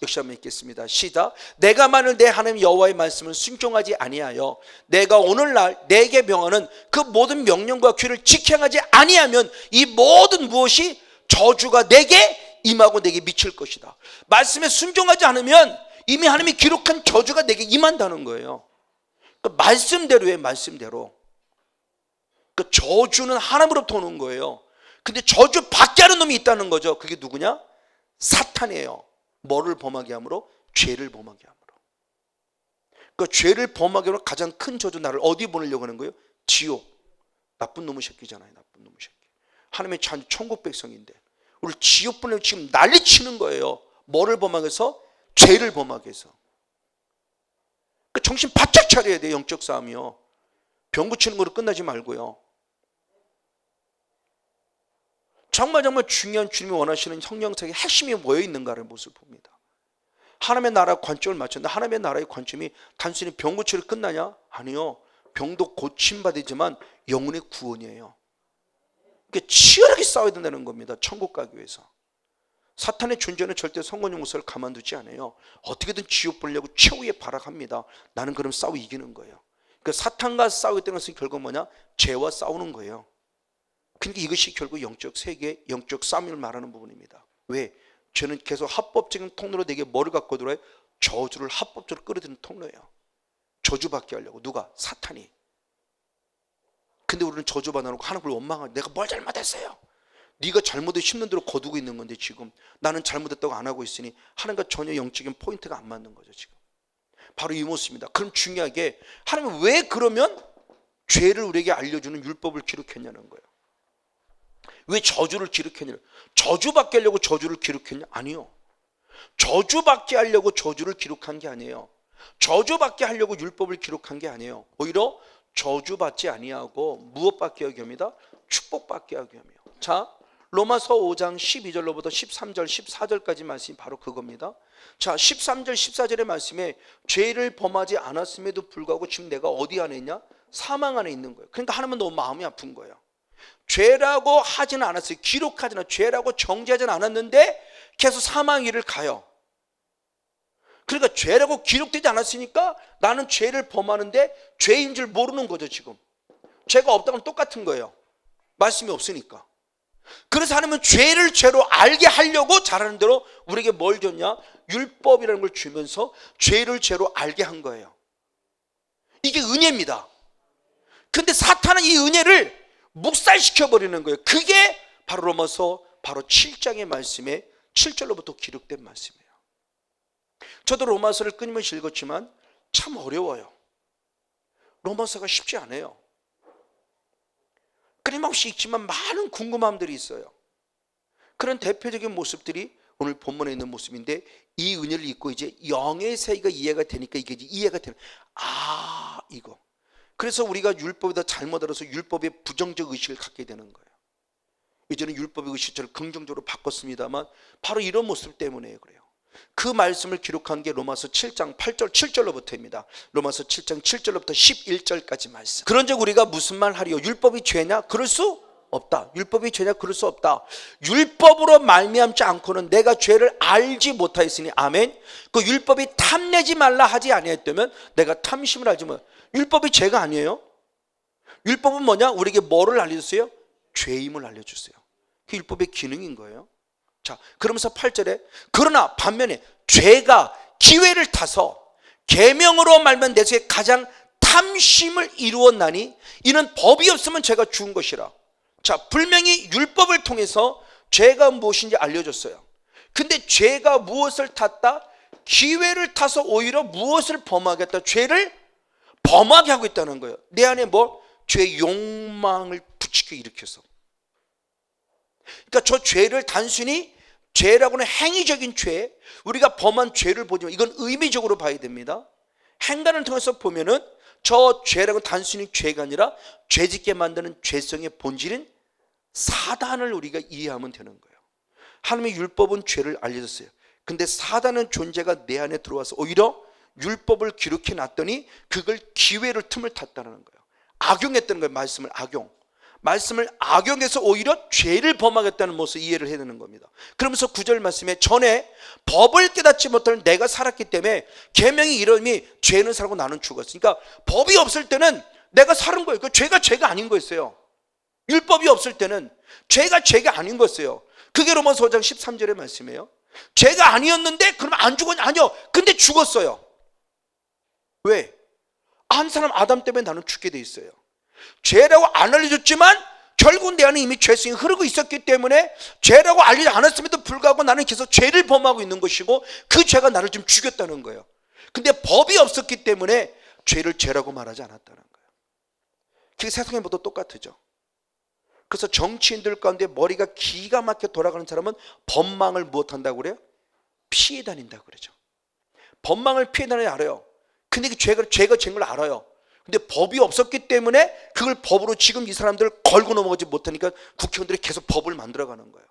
역시 한번 읽겠습니다. 시작. 내가 만일 내 하나님 여호와의 말씀을 순종하지 아니하여 내가 오늘날 내게 명하는 그 모든 명령과 규를 지켜하지 아니하면 이 모든 무엇이 저주가 내게 임하고 내게 미칠 것이다. 말씀에 순종하지 않으면 이미 하나님이 기록한 저주가 내게 임한다는 거예요. 그러니까 말씀대로의 말씀대로. 그러니까 저주는 하나님으로부터 오는 거예요. 근데 저주 받게 하는 놈이 있다는 거죠. 그게 누구냐? 사탄이에요. 뭐를 범하게 함으로? 죄를 범하게 함으로. 그러니까 죄를 범하게 함으로 가장 큰 저주 나를 어디 보내려고 하는 거예요? 지옥. 나쁜 놈의 새끼잖아요. 나쁜 놈의 새끼. 하나님의 천국 백성인데 우리 지옥 보내고 지금 난리치는 거예요. 뭐를 범하게 해서? 죄를 범하게 해서. 그러니까 정신 바짝 차려야 돼요. 영적 싸움이요. 병 고치는 거로 끝나지 말고요. 정말 중요한 주님이 원하시는 형형색의 핵심이 모여 있는가를 모습을 봅니다. 하나님의 나라 관점을 맞췄는데 하나님의 나라의 관점이 단순히 병 고치를 끝나냐? 아니요. 병도 고침받지만 영혼의 구원이에요. 그러니까 치열하게 싸워야 된다는 겁니다. 천국 가기 위해서. 사탄의 존재는 절대 성공 용서를 가만두지 않아요. 어떻게든 지옥 보려고 최후에 발악합니다. 나는 그럼 싸워 이기는 거예요. 그러니까 사탄과 싸우기 때문에 결국 뭐냐? 죄와 싸우는 거예요. 그러니까 이것이 결국 영적 세계, 영적 싸움을 말하는 부분입니다. 왜? 죄는 계속 합법적인 통로로 내게 뭐를 갖고 들어요? 저주를 합법적으로 끌어들이는 통로예요. 저주받게 하려고. 누가? 사탄이. 근데 우리는 저주받아 놓고 하나님을 원망하고 내가 뭘 잘못했어요? 네가 잘못을 심는 대로 거두고 있는 건데 지금 나는 잘못했다고 안 하고 있으니 하나님과 전혀 영적인 포인트가 안 맞는 거죠. 지금 바로 이 모습입니다. 그럼 중요하게 하나님은 왜 그러면 죄를 우리에게 알려주는 율법을 기록했냐는 거예요. 왜 저주를 기록했냐? 저주받게 하려고 저주를 기록했냐? 아니요. 저주받게 하려고 저주를 기록한 게 아니에요. 저주받게 하려고 율법을 기록한 게 아니에요. 오히려 저주받지 아니하고 무엇받게 하기 위함이다? 축복받게 하기 위함이에요. 자, 로마서 5장 12절로부터 13절 14절까지 말씀이 바로 그겁니다. 자, 13절 14절의 말씀에 죄를 범하지 않았음에도 불구하고 지금 내가 어디 안에 있냐? 사망 안에 있는 거예요. 그러니까 하나님은 너무 마음이 아픈 거예요. 죄라고 하지는 않았어요. 기록하지는 죄라고 정죄하지는 않았는데 계속 사망 길을 가요. 그러니까 죄라고 기록되지 않았으니까 나는 죄를 범하는데 죄인 줄 모르는 거죠. 지금 죄가 없다면 똑같은 거예요. 말씀이 없으니까. 그래서 하나님은 죄를 죄로 알게 하려고 잘하는 대로 우리에게 뭘 줬냐? 율법이라는 걸 주면서 죄를 죄로 알게 한 거예요. 이게 은혜입니다. 근데 사탄은 이 은혜를 묵살시켜버리는 거예요. 그게 바로 로마서 바로 7장의 말씀에 7절로부터 기록된 말씀이에요. 저도 로마서를 끊임없이 읽었지만 참 어려워요. 로마서가 쉽지 않아요. 끊임없이 읽지만 많은 궁금함들이 있어요. 그런 대표적인 모습들이 오늘 본문에 있는 모습인데 이 은혜를 읽고 이제 영의 세계가 이해가 되니까 이게 이해가 되는 이거. 그래서 우리가 율법에다 잘못 알아서 율법의 부정적 의식을 갖게 되는 거예요. 이제는 율법의 의식을 저를 긍정적으로 바꿨습니다만 바로 이런 모습 때문에 그래요. 그 말씀을 기록한 게 로마서 7장 8절 7절로부터입니다. 로마서 7장 7절로부터 11절까지 말씀. 그런즉 우리가 무슨 말 하리요? 율법이 죄냐? 그럴 수 없다. 율법이 죄냐? 그럴 수 없다. 율법으로 말미암지 않고는 내가 죄를 알지 못하였으니 아멘. 그 율법이 탐내지 말라 하지 아니했다면 내가 탐심을 알지 못. 율법이 죄가 아니에요. 율법은 뭐냐? 우리에게 뭐를 알려줬어요? 죄임을 알려줬어요. 그 율법의 기능인 거예요. 자, 그러면서 8절에 그러나 반면에 죄가 기회를 타서 계명으로 말면 내 속에 가장 탐심을 이루었나니 이는 법이 없으면 죄가 죽은 것이라. 자, 분명히 율법을 통해서 죄가 무엇인지 알려줬어요. 근데 죄가 무엇을 탔다? 기회를 타서 오히려 무엇을 범하겠다? 죄를 범하게 하고 있다는 거예요. 내 안에 뭐? 죄의 욕망을 부추겨 일으켜서. 그러니까 저 죄를 단순히 죄라고는 행위적인 죄, 우리가 범한 죄를 보지만 이건 의미적으로 봐야 됩니다. 행간을 통해서 보면은 저 죄라고는 단순히 죄가 아니라 죄짓게 만드는 죄성의 본질인 사단을 우리가 이해하면 되는 거예요. 하나님의 율법은 죄를 알려줬어요. 근데 사단은 존재가 내 안에 들어와서 오히려 율법을 기록해 놨더니 그걸 기회를 틈을 탔다는 거예요. 악용했다는 거예요. 말씀을 악용해서 오히려 죄를 범하겠다는 모습을 이해를 해야 되는 겁니다. 그러면서 9절 말씀에 전에 법을 깨닫지 못하는 내가 살았기 때문에 계명이 이름이 죄는 살고 나는 죽었어. 그러니까 법이 없을 때는 내가 사는 거예요. 그 죄가 아닌 거였어요. 율법이 없을 때는 죄가 아닌 거였어요. 그게 로마서 5장 13절의 말씀이에요. 죄가 아니었는데 그러면 안 죽었냐? 아니요. 근데 죽었어요. 왜? 한 사람 아담 때문에 나는 죽게 돼 있어요. 죄라고 안 알려줬지만 결국 내 안에 이미 죄성이 흐르고 있었기 때문에 죄라고 알리지 않았음에도 불구하고 나는 계속 죄를 범하고 있는 것이고 그 죄가 나를 좀 죽였다는 거예요. 근데 법이 없었기 때문에 죄를 죄라고 말하지 않았다는 거예요. 그게 세상의 모두 똑같죠. 그래서 정치인들 가운데 머리가 기가 막혀 돌아가는 사람은 법망을 무엇한다고 그래요? 피해 다닌다고 그러죠. 법망을 피해 다니는 알아요. 근데 그 죄가 죄인 걸 알아요. 근데 법이 없었기 때문에 그걸 법으로 지금 이 사람들을 걸고 넘어가지 못하니까 국회의원들이 계속 법을 만들어가는 거예요.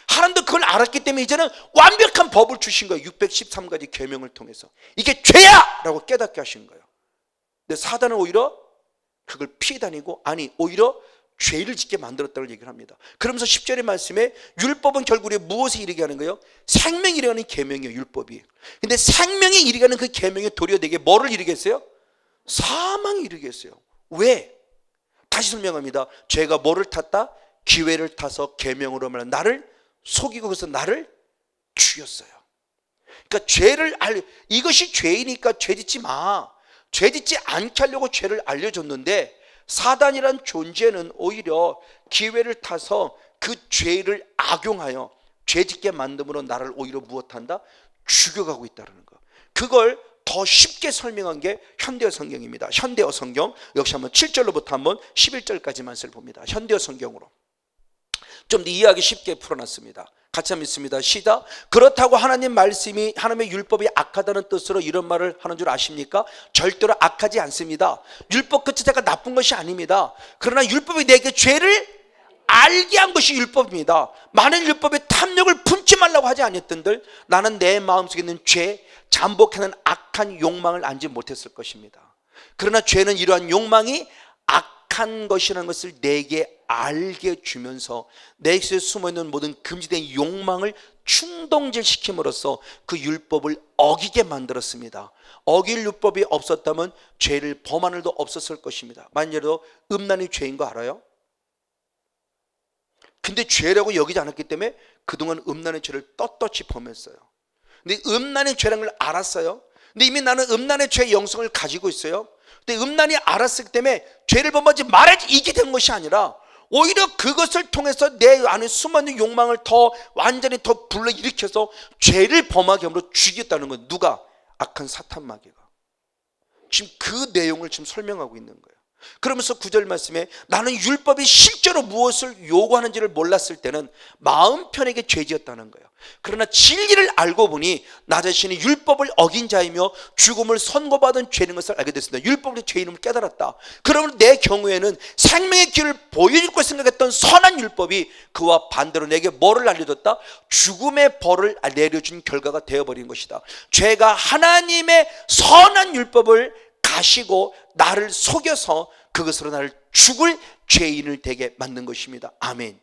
하나님도 그걸 알았기 때문에 이제는 완벽한 법을 주신 거예요. 613가지 계명을 통해서 이게 죄야! 라고 깨닫게 하신 거예요. 근데 사단은 오히려 그걸 피해 다니고, 아니 오히려 죄를 짓게 만들었다고 얘기를 합니다. 그러면서 10절의 말씀에 율법은 결국 우리 무엇에 이르게 하는 거예요? 생명에 이르게 하는 계명이에요, 율법이. 근데 생명에 이르게 하는 그 계명이 도리어 내게 뭐를 이르게 했어요? 사망에 이르게 했어요. 왜? 다시 설명합니다. 죄가 뭐를 탔다? 기회를 타서 계명으로 말하면 나를 속이고 그래서 나를 죽였어요. 그러니까 이것이 죄이니까 죄 짓지 마. 죄 짓지 않게 하려고 죄를 알려줬는데, 사단이란 존재는 오히려 기회를 타서 그 죄를 악용하여 죄 짓게 만듦으로 나를 오히려 무엇한다? 죽여가고 있다는 거. 그걸 더 쉽게 설명한 게 현대어 성경입니다. 현대어 성경 역시 한번 7절로부터 한번 11절까지만 봅니다. 현대어 성경으로 좀 더 이해하기 쉽게 풀어놨습니다. 같이 한번 읽습니다. 시작. 그렇다고 하나님 말씀이, 하나님의 율법이 악하다는 뜻으로 이런 말을 하는 줄 아십니까? 절대로 악하지 않습니다. 율법 그 자체가 나쁜 것이 아닙니다. 그러나 율법이 내게 죄를 알게 한 것이 율법입니다. 많은 율법에 탐욕을 품지 말라고 하지 않았던들 나는 내 마음속에 있는 죄, 잠복하는 악한 욕망을 알지 못했을 것입니다. 그러나 죄는 이러한 욕망이 악한 것이라는 것을 내게 알게 주면서 내 속에 숨어있는 모든 금지된 욕망을 충동질시킴으로써 그 율법을 어기게 만들었습니다. 어길 율법이 없었다면 죄를 범한 일도 없었을 것입니다. 만약에도 음란이 죄인 거 알아요? 근데 죄라고 여기지 않았기 때문에 그동안 음란의 죄를 떳떳이 범했어요. 근데 음란의 죄라는 걸 알았어요. 근데 이미 나는 음란의 죄의 영성을 가지고 있어요. 근데 음란이 알았기 때문에 죄를 범하지 말아야지 이게 된 것이 아니라 오히려 그것을 통해서 내 안에 숨어있는 욕망을 더 완전히 더 불러일으켜서 죄를 범하게 함으로 죽였다는 건 누가? 악한 사탄 마귀가. 지금 그 내용을 지금 설명하고 있는 거예요. 그러면서 9절 말씀에 나는 율법이 실제로 무엇을 요구하는지를 몰랐을 때는 마음 편하게 죄지었다는 거예요. 그러나 진리를 알고 보니 나 자신이 율법을 어긴 자이며 죽음을 선고받은 죄인 것을 알게 됐습니다. 율법의 죄인임을 깨달았다. 그러면 내 경우에는 생명의 길을 보여줄 것 생각했던 선한 율법이 그와 반대로 내게 뭐를 알려줬다? 죽음의 벌을 내려준 결과가 되어버린 것이다. 죄가 하나님의 선한 율법을 가시고 나를 속여서 그것으로 나를 죽을 죄인을 되게 만든 것입니다. 아멘.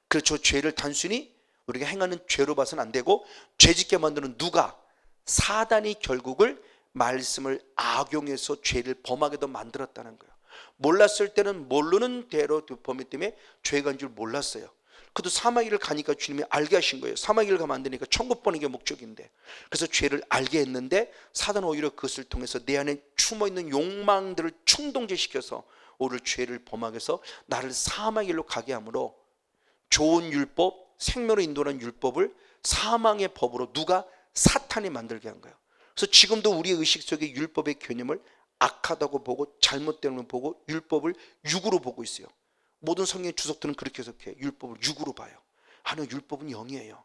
그렇죠. 죄를 단순히 우리가 행하는 죄로 봐서는 안 되고 죄짓게 만드는 누가? 사단이 결국을 말씀을 악용해서 죄를 범하게도 만들었다는 거예요. 몰랐을 때는 모르는 대로 범했기 때문에 죄가 인 줄 몰랐어요. 그래도 사마귀를 가니까 주님이 알게 하신 거예요. 사마귀를 가면 안 되니까 천국 보는 게 목적인데, 그래서 죄를 알게 했는데 사단은 오히려 그것을 통해서 내 안에 숨어있는 욕망들을 충동질시켜서 오히려 죄를 범하게 해서 나를 사망의 길로 가게 하므로 좋은 율법, 생명으로 인도하는 율법을 사망의 법으로 누가? 사탄이 만들게 한 거예요. 그래서 지금도 우리의 의식 속에 율법의 개념을 악하다고 보고 잘못된 걸 보고 율법을 육으로 보고 있어요. 모든 성경의 주석들은 그렇게 해석해요. 율법을 육으로 봐요. 하는 율법은 영이에요.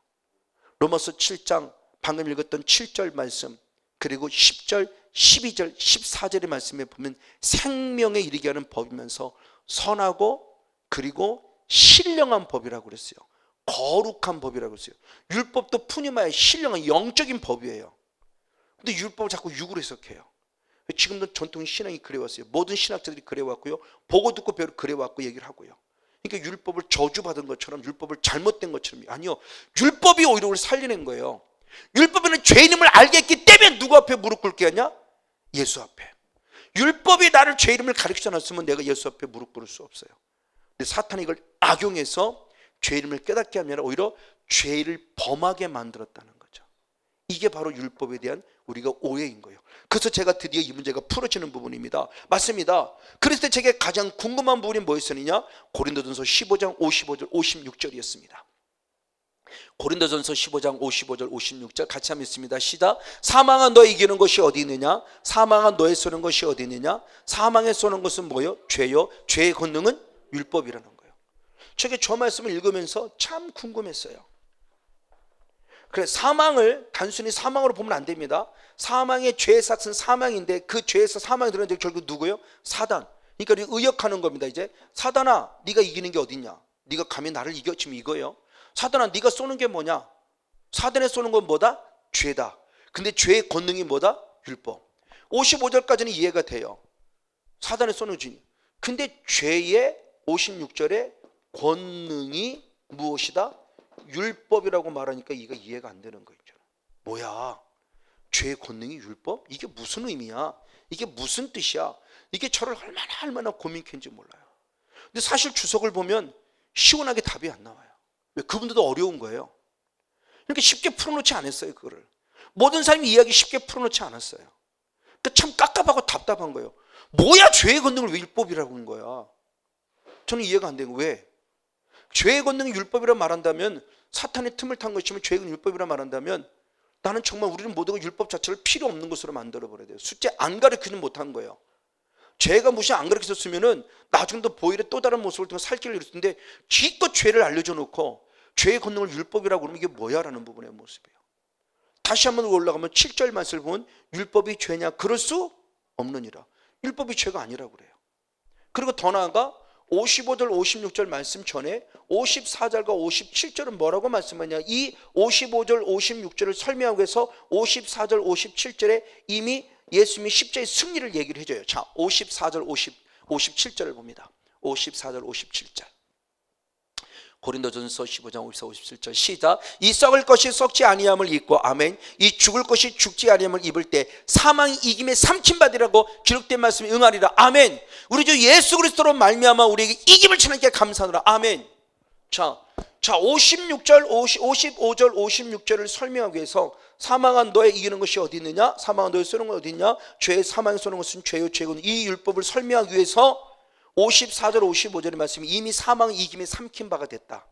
로마서 7장 방금 읽었던 7절 말씀, 그리고 10절, 12절, 14절의 말씀에 보면 생명에 이르게 하는 법이면서 선하고 그리고 신령한 법이라고 그랬어요. 거룩한 법이라고 했어요. 율법도 푸니마의 신령한 영적인 법이에요. 근데 율법을 자꾸 육으로 해석해요. 지금도 전통 신앙이 그래왔어요. 모든 신학자들이 그래왔고요. 보고 듣고 배우고 그래왔고 얘기를 하고요. 그러니까 율법을 저주받은 것처럼, 율법을 잘못된 것처럼, 아니요, 율법이 오히려 우리를 살려낸 거예요. 율법에는 죄인임을 알게 했기 때문에 누구 앞에 무릎 꿇게 하냐? 예수 앞에. 율법이 나를 죄 이름을 가르치지 않았으면 내가 예수 앞에 무릎 꿇을 수 없어요. 근데 사탄이 이걸 악용해서 죄 이름을 깨닫게 하면 오히려 죄를 범하게 만들었다는 거죠. 이게 바로 율법에 대한 우리가 오해인 거예요. 그래서 제가 드디어 이 문제가 풀어지는 부분입니다. 맞습니다. 그랬을 때 제게 가장 궁금한 부분이 뭐였느냐? 고린도전서 15장 55절 56절이었습니다. 고린도전서 15장 55절 56절 같이 한번 읽습니다. 시작. 사망아 너의 이기는 것이 어디 있느냐? 사망아 너의 쏘는 것이 어디 있느냐? 사망에 쏘는 것은 뭐요? 죄요. 죄의 권능은 율법이라는 거예요. 제가 저 말씀을 읽으면서 참 궁금했어요. 그래, 사망을 단순히 사망으로 보면 안 됩니다. 사망의 죄의 삭은 사망인데 그 죄에서 사망이 들어간 게 결국 누구예요? 사단. 그러니까 의역하는 겁니다. 이제 사단아, 네가 이기는 게 어딨냐? 네가 감히 나를 이겨? 지금 이거예요. 사단아, 네가 쏘는 게 뭐냐? 사단에 쏘는 건 뭐다? 죄다. 근데 죄의 권능이 뭐다? 율법. 55절까지는 이해가 돼요. 사단에 쏘는 죄. 근데 죄의 56절에 권능이 무엇이다? 율법이라고 말하니까 이게 이해가 안 되는 거 있잖아. 뭐야? 죄의 권능이 율법? 이게 무슨 의미야? 이게 무슨 뜻이야? 이게 저를 얼마나 고민했는지 몰라요. 근데 사실 주석을 보면 시원하게 답이 안 나와요. 왜? 그분들도 어려운 거예요. 그러니까 쉽게 풀어놓지 않았어요. 그거를 모든 사람이 이야기 쉽게 풀어놓지 않았어요. 그러니까 참 깝깝하고 답답한 거예요. 뭐야 죄의 권능을 왜 율법이라고 하는 거야? 저는 이해가 안 되는 거예요. 왜? 죄의 권능이 율법이라 말한다면, 사탄의 틈을 탄 것이면 죄의 율법이라 말한다면, 나는 정말 우리는 모두가 율법 자체를 필요 없는 것으로 만들어버려야 돼요. 숫자 안 가르치는 못한 거예요. 죄가 무시 안 가르쳤으면은 나중에도 보일의 또 다른 모습을 통해 살 길을 잃을 텐데, 기껏 죄를 알려줘 놓고 죄의 권능을 율법이라고 그러면 이게 뭐야? 라는 부분의 모습이에요. 다시 한번 올라가면 7절 말씀을 보면 율법이 죄냐? 그럴 수 없느니라. 율법이 죄가 아니라고 그래요. 그리고 더 나아가 55절 56절 말씀 전에 54절과 57절은 뭐라고 말씀하냐? 이 55절 56절을 설명하기 위해서 54절 57절에 이미 예수님이 십자의 승리를 얘기를 해줘요. 자, 54절 57절을 봅니다. 54절 57절 고린도전서 15장 54, 57절 시작. 이 썩을 것이 썩지 아니함을 입고, 아멘. 이 죽을 것이 죽지 아니함을 입을 때 사망이 이김에 삼킨받으라고 기록된 말씀이 응하리라. 아멘. 우리 주 예수 그리스도로 말미암아 우리에게 이김을 치는게 감사하노라. 아멘. 자 56절 55절 56절을 설명하기 위해서 사망한 너의 이기는 것이 어디 있느냐? 사망한 너의 쏘는 건 어디 있냐? 죄의 사망에 쏘는 것은 죄요 죄고, 이 율법을 설명하기 위해서 54절 55절의 말씀이 이미 사망은 이김에 삼킨 바가 됐다.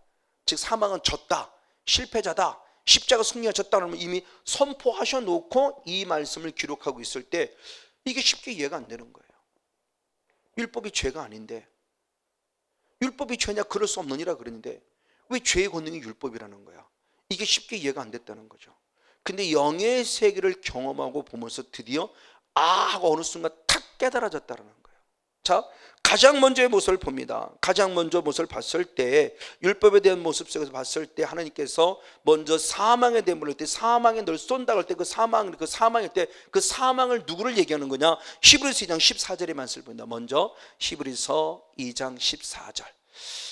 즉 사망은 졌다, 실패자다, 십자가 승리가 졌다는 걸 이미 선포하셔 놓고 이 말씀을 기록하고 있을 때 이게 쉽게 이해가 안 되는 거예요. 율법이 죄가 아닌데, 율법이 죄냐? 그럴 수 없느니라 그랬는데 왜 죄의 권능이 율법이라는 거야? 이게 쉽게 이해가 안 됐다는 거죠. 근데 영의 세계를 경험하고 보면서 드디어 하고 어느 순간 탁 깨달아졌다는 거예요. 자, 가장 먼저의 모습을 봅니다. 가장 먼저 모습을 봤을 때, 율법에 대한 모습 속에서 봤을 때 하나님께서 먼저 사망에 대한 물을 때, 사망에 널 쏜다고 할 때 그 사망일 때 그 사망을 누구를 얘기하는 거냐? 히브리서 2장 14절의 말씀을 본다. 먼저 히브리서 2장 14절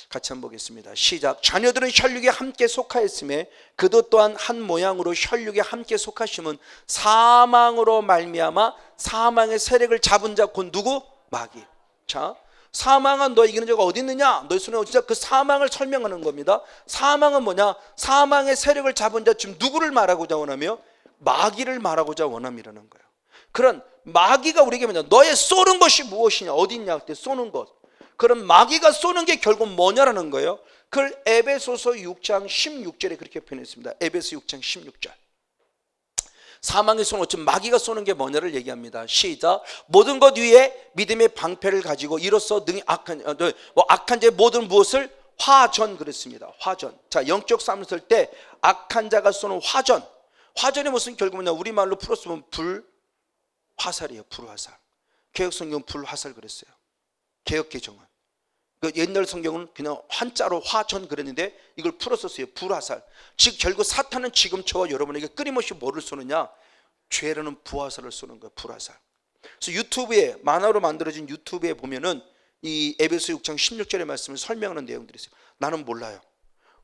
같이 한번 보겠습니다. 시작. 자녀들은 혈육에 함께 속하였음에 그도 또한 한 모양으로 혈육에 함께 속하심은 사망으로 말미암아 사망의 세력을 잡은 자 곧 누구? 마귀. 자, 사망은 너 이기는 자가 어디 있느냐? 너의 손에 어디냐? 그 사망을 설명하는 겁니다. 사망은 뭐냐? 사망의 세력을 잡은 자, 지금 누구를 말하고자 원하며? 마귀를 말하고자 원함이라는 거예요. 그런 마귀가 우리에게 뭐냐? 너의 쏘는 것이 무엇이냐? 어디 있냐? 그때 쏘는 것. 그런 마귀가 쏘는 게 결국 뭐냐라는 거예요. 그걸 에베소서 6장 16절에 그렇게 표현했습니다. 에베소 6장 16절. 사망의 쏘는 것, 즉 마귀가 쏘는 게 뭐냐를 얘기합니다. 시작. 모든 것 위에 믿음의 방패를 가지고 이로써 능히 악한 자의 모든 무엇을 화전 그랬습니다. 화전. 자, 영적 싸움을 쓸 때 악한 자가 쏘는 화전. 화전의 무슨 결국 뭐냐? 우리말로 풀었으면 불화살이에요. 불화살. 개혁성경 불화살 그랬어요. 개혁개정은. 그 옛날 성경은 그냥 한자로 화전 그랬는데 이걸 풀어서 써요. 불화살. 즉 결국 사탄은 지금 저와 여러분에게 끊임없이 뭐를 쏘느냐? 죄라는 부화살을 쏘는 거예요. 불화살. 그래서 유튜브에, 만화로 만들어진 유튜브에 보면은 이 에베소 6장 16절의 말씀을 설명하는 내용들이 있어요. 나는 몰라요.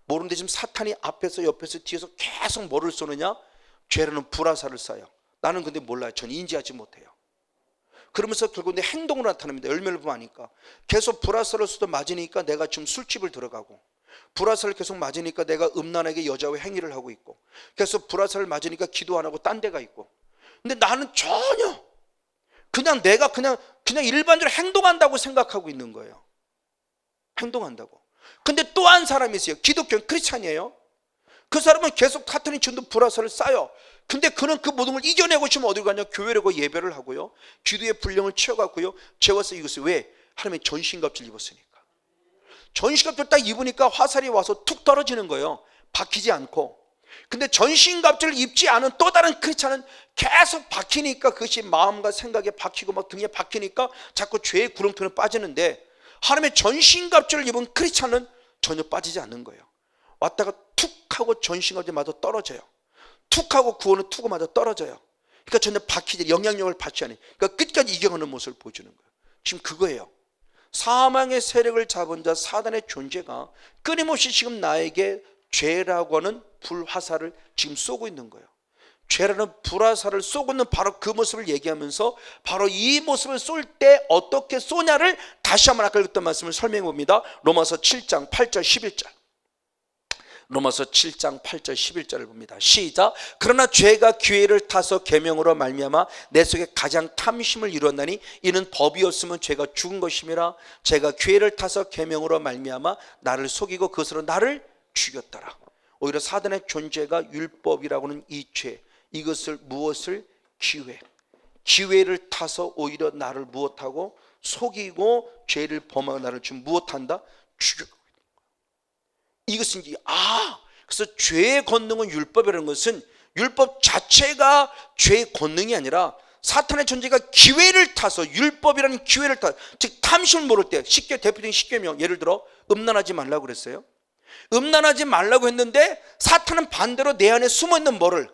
모르는데 지금 사탄이 앞에서 옆에서 뒤에서 계속 뭐를 쏘느냐? 죄라는 불화살을 쏴요. 나는 근데 몰라요. 전 인지하지 못해요. 그러면서 결국 내 행동으로 나타납니다. 열매를 보면 아니까. 계속 불화살을 쏘도 맞으니까 내가 지금 술집을 들어가고, 불화살을 계속 맞으니까 내가 음란하게 여자와 행위를 하고 있고, 계속 불화살을 맞으니까 기도 안 하고 딴 데가 있고. 근데 나는 전혀 그냥 내가 그냥 일반적으로 행동한다고 생각하고 있는 거예요. 행동한다고. 근데 또 한 사람이 있어요. 기독교 크리스찬이에요. 그 사람은 계속 사탄이 준도 불화살을 쏴요. 근데 그는 그 모든 걸 이겨내고 싶으면 어디로 가냐? 교회로 가고 예배를 하고요, 기도의 분량을 채워갖고요, 재워서 이것을 왜? 하나님의 전신갑주를 입었으니까. 전신갑주를 딱 입으니까 화살이 와서 툭 떨어지는 거예요. 박히지 않고. 근데 전신갑주를 입지 않은 또 다른 크리스찬은 계속 박히니까 그것이 마음과 생각에 박히고 막 등에 박히니까 자꾸 죄의 구렁텅이에 빠지는데, 하나님의 전신갑주를 입은 크리스찬은 전혀 빠지지 않는 거예요. 왔다가 툭 하고 전신갑주에 맞아 떨어져요. 툭 하고 구원은 툭 하고 맞아 떨어져요. 그러니까 전혀 박히지, 영향력을 받지 않아요. 그러니까 끝까지 이겨가는 모습을 보여주는 거예요. 지금 그거예요. 사망의 세력을 잡은 자 사단의 존재가 끊임없이 지금 나에게 죄라고 하는 불화살을 지금 쏘고 있는 거예요. 죄라는 불화살을 쏘고 있는 바로 그 모습을 얘기하면서 바로 이 모습을 쏠 때 어떻게 쏘냐를 다시 한번 아까 읽었던 말씀을 설명해 봅니다. 로마서 7장 8절 11절. 로마서 7장 8절 11절을 봅니다. 시작. 그러나 죄가 기회를 타서 계명으로 말미암아 내 속에 가장 탐심을 이루었나니 이는 법이었으면 죄가 죽은 것임이라. 죄가 기회를 타서 계명으로 말미암아 나를 속이고 그것으로 나를 죽였더라. 오히려 사단의 존재가 율법이라고 하는 이 죄, 이것을 무엇을 기회를 타서 오히려 나를 무엇하고 속이고 죄를 범하고 나를 지금 무엇한다? 죽여. 이것은 그래서 죄의 권능은 율법이라는 것은 율법 자체가 죄의 권능이 아니라 사탄의 존재가 기회를 타서, 율법이라는 기회를 타서, 즉 탐심을 모를 때, 쉽게 대표적인 십계명, 예를 들어 음란하지 말라고 그랬어요. 음란하지 말라고 했는데 사탄은 반대로 내 안에 숨어있는 뭐를,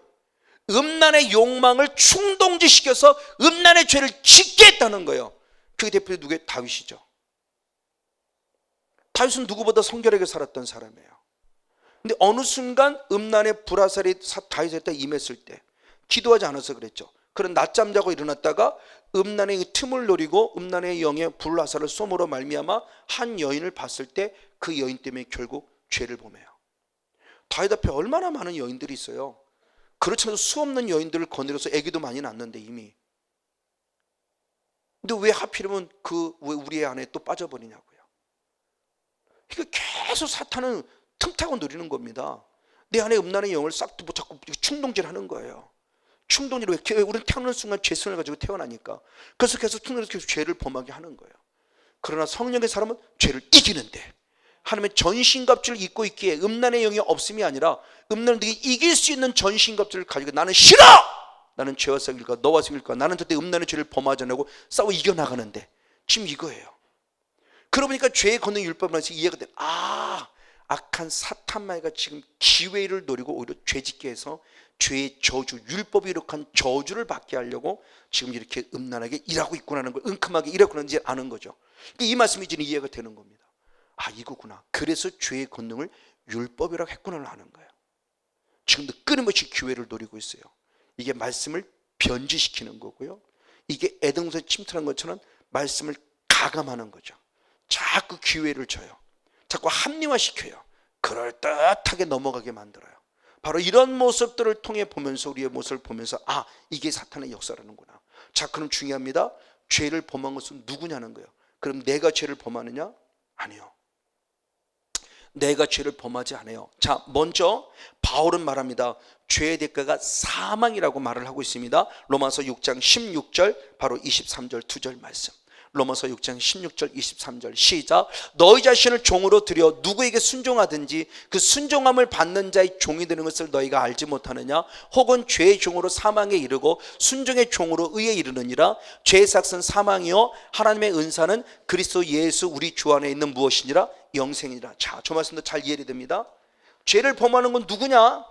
음란의 욕망을 충동지시켜서 음란의 죄를 짓게 했다는 거예요. 그게 대표적인 누구예요? 다윗이죠. 다윗은 누구보다 성결하게 살았던 사람이에요. 근데 어느 순간 음란의 불화살이 다윗에게 임했을 때 기도하지 않아서 그랬죠. 그런 낮잠 자고 일어났다가 음란의 틈을 노리고 음란의 영의 불화살을 쏘므로 말미암아 한 여인을 봤을 때 그 여인 때문에 결국 죄를 범해요. 다윗 앞에 얼마나 많은 여인들이 있어요. 그렇지 않아도 수없는 여인들을 거느려서 아기도 많이 낳았는데 이미. 근데 왜 하필이면 왜 우리 안에 또 빠져버리냐고요. 그러니까 계속 사탄은 틈타고 누리는 겁니다. 내 안에 음란의 영을 싹 자꾸 충동질하는 거예요. 충동질, 왜 우리는 태어나는 순간 죄성을 가지고 태어나니까. 그래서 계속 죄를 범하게 하는 거예요. 그러나 성령의 사람은 죄를 이기는데, 하나님의 전신갑주를 입고 있기에 음란의 영이 없음이 아니라 음란을 이길 수 있는 전신갑주를 가지고 나는 싫어! 나는 죄와 싸울까 너와 싸울까 나는 절대 음란의 죄를 범하지 않고 싸워 이겨나가는데, 지금 이거예요. 그러고 보니까 죄의 권능 율법이라서 이해가 돼. 악한 사탄마귀가 지금 기회를 노리고 오히려 죄짓게 해서 죄의 저주, 율법이 이룩한 저주를 받게 하려고 지금 이렇게 음란하게 일하고 있구나는 걸, 은큼하게 일하고 있는지 아는 거죠. 이 말씀이 이제 이해가 되는 겁니다. 이거구나. 그래서 죄의 권능을 율법이라고 했구나를 아는 거예요. 지금도 끊임없이 기회를 노리고 있어요. 이게 말씀을 변질시키는 거고요. 이게 에덴동산에 침투한 것처럼 말씀을 가감하는 거죠. 자꾸 기회를 줘요. 자꾸 합리화시켜요. 그럴듯하게 넘어가게 만들어요. 바로 이런 모습들을 통해 보면서, 우리의 모습을 보면서 이게 사탄의 역사라는구나. 자, 그럼 중요합니다. 죄를 범한 것은 누구냐는 거예요. 그럼 내가 죄를 범하느냐? 아니요. 내가 죄를 범하지 않아요. 자, 먼저 바울은 말합니다. 죄의 대가가 사망이라고 말을 하고 있습니다. 로마서 6장 16절 바로 23절 2절 말씀. 로마서 6장 16절 23절 시작. 너희 자신을 종으로 들여 누구에게 순종하든지 그 순종함을 받는 자의 종이 되는 것을 너희가 알지 못하느냐? 혹은 죄의 종으로 사망에 이르고 순종의 종으로 의에 이르느니라. 죄의 삭은 사망이요 하나님의 은사는 그리스도 예수 우리 주 안에 있는 무엇이니라? 영생이니라. 자, 저 말씀도 잘 이해가 됩니다. 죄를 범하는 건 누구냐?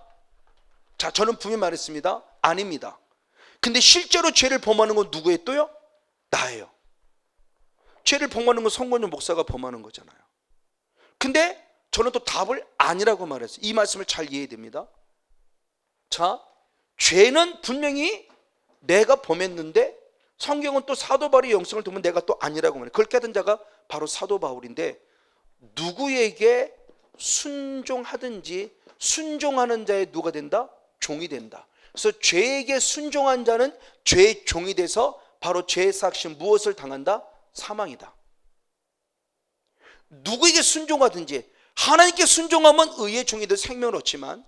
자, 저는 분명히 말했습니다. 아닙니다. 근데 실제로 죄를 범하는 건 누구예요? 또요? 나예요. 죄를 범하는 건 성권용 목사가 범하는 거잖아요. 근데 저는 또 답을 아니라고 말했어요. 이 말씀을 잘 이해해야 됩니다. 자, 죄는 분명히 내가 범했는데 성경은 또 사도 바울의 영성을 두면 내가 또 아니라고 말해요. 그걸 깨닫은 자가 바로 사도 바울인데, 누구에게 순종하든지 순종하는 자의 누가 된다? 종이 된다. 그래서 죄에게 순종한 자는 죄의 종이 돼서 바로 죄의 삭신 무엇을 당한다? 사망이다. 누구에게 순종하든지, 하나님께 순종하면 의의 종이 돼 생명을 얻지만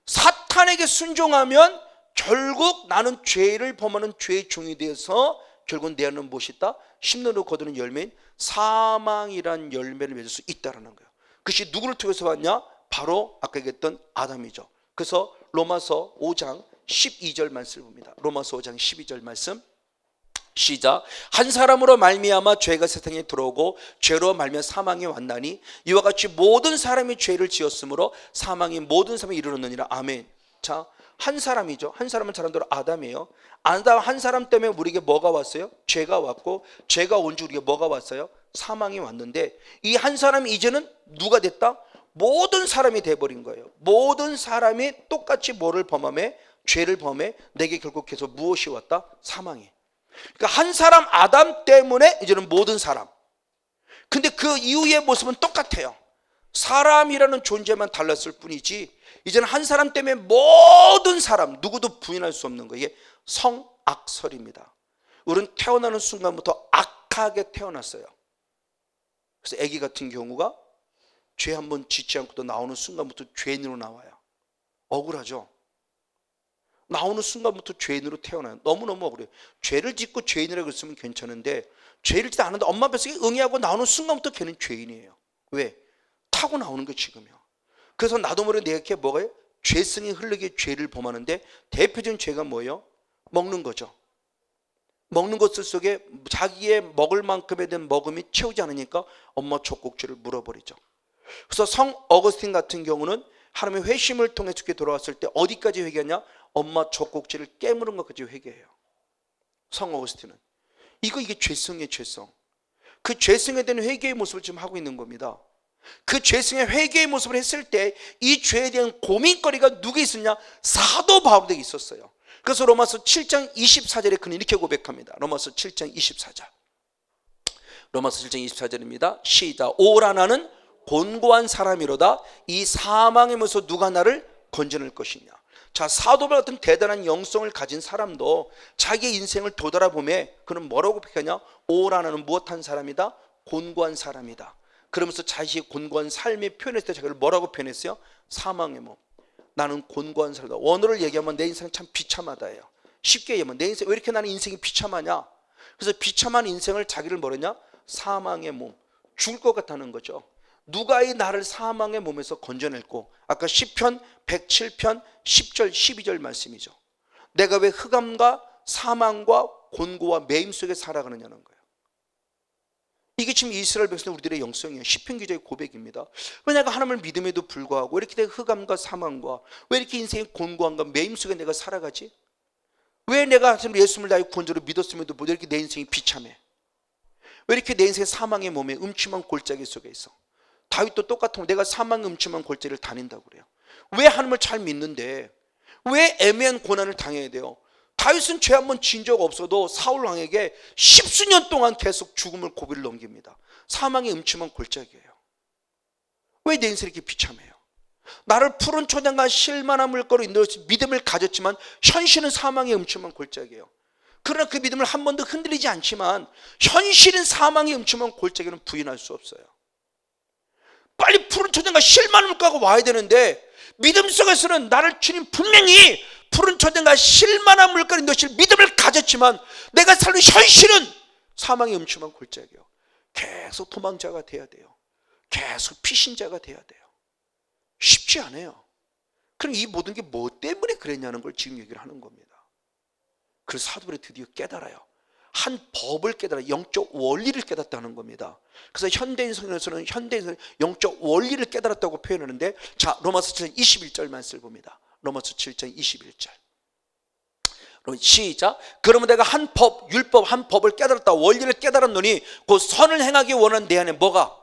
사탄에게 순종하면 결국 나는 죄를 범하는 죄의 종이 되어서 결국은 내 안에는 무엇이 있다? 심는으로 거두는 열매인 사망이란 열매를 맺을 수 있다라는 거예요. 그것이 누구를 통해서 왔냐? 바로 아까 얘기했던 아담이죠. 그래서 로마서 5장 12절 말씀을 봅니다. 로마서 5장 12절 말씀 시작. 한 사람으로 말미암아 죄가 세상에 들어오고 죄로 말미암아 사망이 왔나니 이와 같이 모든 사람이 죄를 지었으므로 사망이 모든 사람에 이르렀느니라. 아멘. 자, 한 사람이죠. 한 사람은 사람대로 아담이에요. 아담 한 사람 때문에 우리에게 뭐가 왔어요? 죄가 왔고, 죄가 온 줄 우리에게 뭐가 왔어요? 사망이 왔는데, 이 한 사람이 이제는 누가 됐다? 모든 사람이 돼버린 거예요. 모든 사람이 똑같이 뭐를 범함에? 죄를 범해 내게 결국 계속 무엇이 왔다? 사망이. 그러니까 한 사람 아담 때문에 이제는 모든 사람. 근데 그 이후의 모습은 똑같아요. 사람이라는 존재만 달랐을 뿐이지 이제는 한 사람 때문에 모든 사람, 누구도 부인할 수 없는 거예요. 이게 성악설입니다. 우리는 태어나는 순간부터 악하게 태어났어요. 그래서 아기 같은 경우가 죄 한번 짓지 않고도 나오는 순간부터 죄인으로 나와요. 억울하죠. 나오는 순간부터 죄인으로 태어나요. 너무너무 억울해요. 죄를 짓고 죄인이라고 했으면 괜찮은데 죄를 짓지 않았는데 엄마 뱃속에 응애하고 나오는 순간부터 걔는 죄인이에요. 왜? 타고 나오는 게 지금이야. 그래서 나도 모르게 내게 뭐가요? 죄성이 흐르게 죄를 범하는데 대표적인 죄가 뭐예요? 먹는 거죠. 먹는 것들 속에 자기의 먹을 만큼에 대한 먹음이 채우지 않으니까 엄마 젖꼭지를 물어버리죠. 그래서 성 어거스틴 같은 경우는 하나님의 회심을 통해 주께 돌아왔을 때 어디까지 회개하냐? 엄마 젖꼭지를 깨무는 것까지 회개해요. 성 어거스틴은 이게 죄성의 죄성. 그 죄성에 대한 회개의 모습을 지금 하고 있는 겁니다. 그 죄성의 회개의 모습을 했을 때 이 죄에 대한 고민거리가 누구에 있었냐? 사도 바울에게 있었어요. 그래서 로마서 7장 24절에 그는 이렇게 고백합니다. 로마서 7장 24절. 로마서 7장 24절입니다. 시작. 오라 나는 곤고한 사람이로다. 이 사망의 몸에서 누가 나를 건져낼 것이냐. 자, 사도 바울 같은 대단한 영성을 가진 사람도 자기의 인생을 되돌아보매 그는 뭐라고 고백하냐? 오라 나는 무엇한 사람이다? 곤고한 사람이다. 그러면서 자신의 곤고한 삶의 표현했을 때 자기를 뭐라고 표현했어요? 사망의 몸. 나는 곤고한 사람이다. 원어를 얘기하면 내 인생은 참 비참하다예요. 쉽게 얘기하면 내 인생 왜 이렇게 나는 인생이 비참하냐? 그래서 비참한 인생을 자기를 뭐랬냐? 사망의 몸. 죽을 것 같다는 거죠. 누가 이 나를 사망의 몸에서 건져낼고, 아까 시편 107편 10절 12절 말씀이죠. 내가 왜 흑암과 사망과 곤고와 매임 속에 살아가느냐는 거예요. 이게 지금 이스라엘 백성 우리들의 영성이에요. 시편 기자의 고백입니다. 왜 내가 하나님을 믿음에도 불구하고 왜 이렇게 내가 흑암과 사망과 왜 이렇게 인생의 곤고함과 매임 속에 내가 살아가지? 왜 내가 예수님을 나의 구원자로 믿었음에도 왜 이렇게 내 인생이 비참해? 왜 이렇게 내 인생의 사망의 몸에 음침한 골짜기 속에 있어? 다윗도 똑같은 거, 내가 사망의 음침한 골짜기를 다닌다고 그래요. 왜 하나님을 잘 믿는데 왜 애매한 고난을 당해야 돼요? 다윗은 죄 한번 진 적 없어도 사울 왕에게 십수년 동안 계속 죽음을 고비를 넘깁니다. 사망의 음침한 골짜기예요. 왜 내 인생이 이렇게 비참해요? 나를 푸른 초장과 실만한 물가로 인도해 믿음을 가졌지만 현실은 사망의 음침한 골짜기예요. 그러나 그 믿음을 한 번도 흔들리지 않지만 현실은 사망의 음침한 골짜기는 부인할 수 없어요. 빨리 푸른 초장과 실만한 물가가 와야 되는데 믿음 속에서는 나를 주님 분명히 푸른 초장과 실만한 물가로 인도하실 믿음을 가졌지만 내가 사는 현실은 사망의 음침한 골짜기예요. 계속 도망자가 돼야 돼요. 계속 피신자가 돼야 돼요. 쉽지 않아요. 그럼 이 모든 게 뭐 때문에 그랬냐는 걸 지금 얘기를 하는 겁니다. 그래서 사도들이 드디어 깨달아요. 한 법을 깨달아 영적 원리를 깨닫다는 겁니다. 그래서 현대인성에서는 영적 원리를 깨달았다고 표현하는데, 자, 로마서 7장 21절 말씀을 봅니다. 로마서 7장 21절. 시작. 그러면 내가 한 법, 율법 한 법을 깨달았다. 원리를 깨달았노니 그 선을 행하기 원하는 내 안에 뭐가?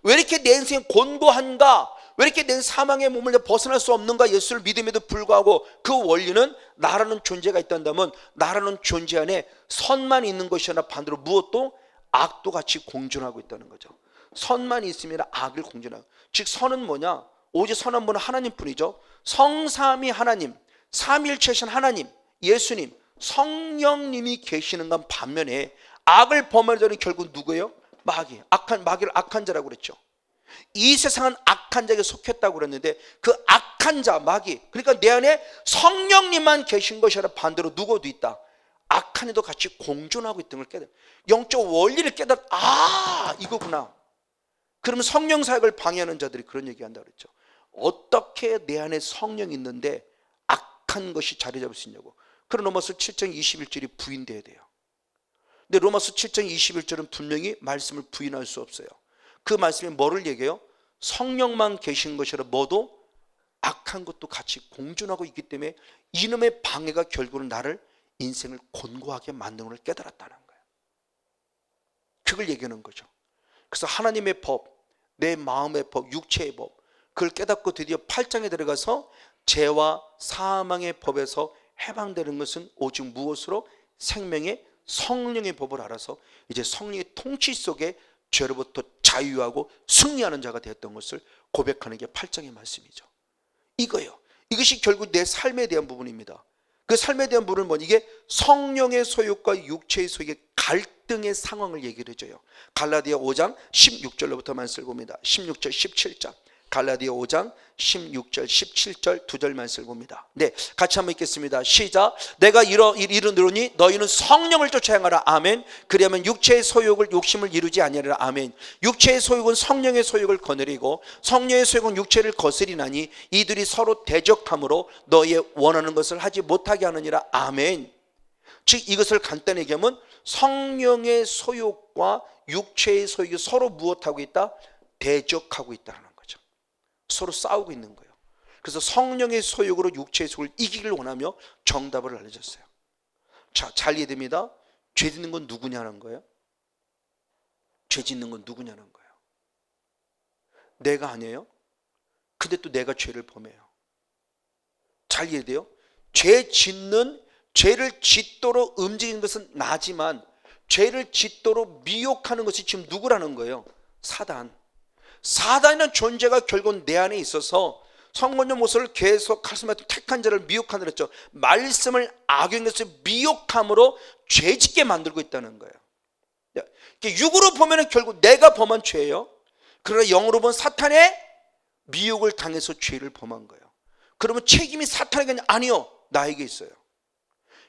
왜 이렇게 내 인생이 곤고한가? 왜 이렇게 내 사망의 몸을 벗어날 수 없는가? 예수를 믿음에도 불구하고 그 원리는 나라는 존재가 있다면 나라는 존재 안에 선만 있는 것이 아니라 반대로 무엇도 악도 같이 공존하고 있다는 거죠. 선만 있으면 악을 공존하고, 즉 선은 뭐냐? 오직 선한 분은 하나님뿐이죠. 성삼위 하나님, 삼일체신 하나님, 예수님, 성령님이 계시는 건 반면에 악을 범하는 자는 결국 누구예요? 마귀. 마귀를 악한 자라고 그랬죠. 이 세상은 악한 자에게 속했다고 그랬는데 그 악한 자, 마귀, 그러니까 내 안에 성령님만 계신 것이 아니라 반대로 누구도 있다. 악한 악한 이도 같이 공존하고 있던 걸 깨달아. 영적 원리를 깨달아. 이거구나. 그러면 성령 사역을 방해하는 자들이 그런 얘기한다고 그랬죠. 어떻게 내 안에 성령이 있는데 악한 것이 자리 잡을 수 있냐고. 그럼 로마서 7장 21절이 부인돼야 돼요. 근데 로마서 7장 21절은 분명히 말씀을 부인할 수 없어요. 그 말씀이 뭐를 얘기해요? 성령만 계신 것이라 뭐도 악한 것도 같이 공존하고 있기 때문에 이놈의 방해가 결국은 나를 인생을 곤고하게 만드는 걸 깨달았다는 거예요. 그걸 얘기하는 거죠. 그래서 하나님의 법, 내 마음의 법, 육체의 법, 그걸 깨닫고 드디어 8장에 들어가서 죄와 사망의 법에서 해방되는 것은 오직 무엇으로? 생명의 성령의 법을 알아서 이제 성령의 통치 속에 죄로부터 자유하고 승리하는 자가 되었던 것을 고백하는 게 8장의 말씀이죠. 이거예요. 이것이 결국 내 삶에 대한 부분입니다. 그 삶에 대한 부분은 뭐냐? 이게 성령의 소욕과 육체의 소욕의 갈등의 상황을 얘기를 해줘요. 갈라디아 5장 16절로부터 말씀을 봅니다. 16절 17절 갈라디아 5장 16절 17절 두 절 말씀을 봅니다. 네, 같이 한번 읽겠습니다. 시작. 내가 이르노니 너희는 성령을 쫓아 행하라. 아멘. 그리하면 육체의 소욕을 욕심을 이루지 아니하리라. 아멘. 육체의 소욕은 성령의 소욕을 거느리고 성령의 소욕은 육체를 거스리나니 이들이 서로 대적함으로 너희의 원하는 것을 하지 못하게 하느니라. 아멘. 즉 이것을 간단히 얘기하면 성령의 소욕과 육체의 소욕이 서로 무엇하고 있다? 대적하고 있다는 거죠. 서로 싸우고 있는 거예요. 그래서 성령의 소욕으로 육체의 소욕을 이기길 원하며 정답을 알려줬어요. 자, 잘 이해됩니다. 죄 짓는 건 누구냐는 거예요. 죄 짓는 건 누구냐는 거예요. 내가 아니에요. 근데 또 내가 죄를 범해요. 잘 이해돼요. 죄를 짓도록 움직이는 것은 나지만 죄를 짓도록 미혹하는 것이 지금 누구라는 거예요? 사단이라는 존재가 결국 내 안에 있어서 성령의 모습을 계속 가슴에 택한 자를 미혹하는 했죠. 말씀을 악용해서 미혹함으로 죄짓게 만들고 있다는 거예요. 육으로 보면 결국 내가 범한 죄예요. 그러나 영으로 보면 사탄의 미혹을 당해서 죄를 범한 거예요. 그러면 책임이 사탄에게 아니요, 나에게 있어요.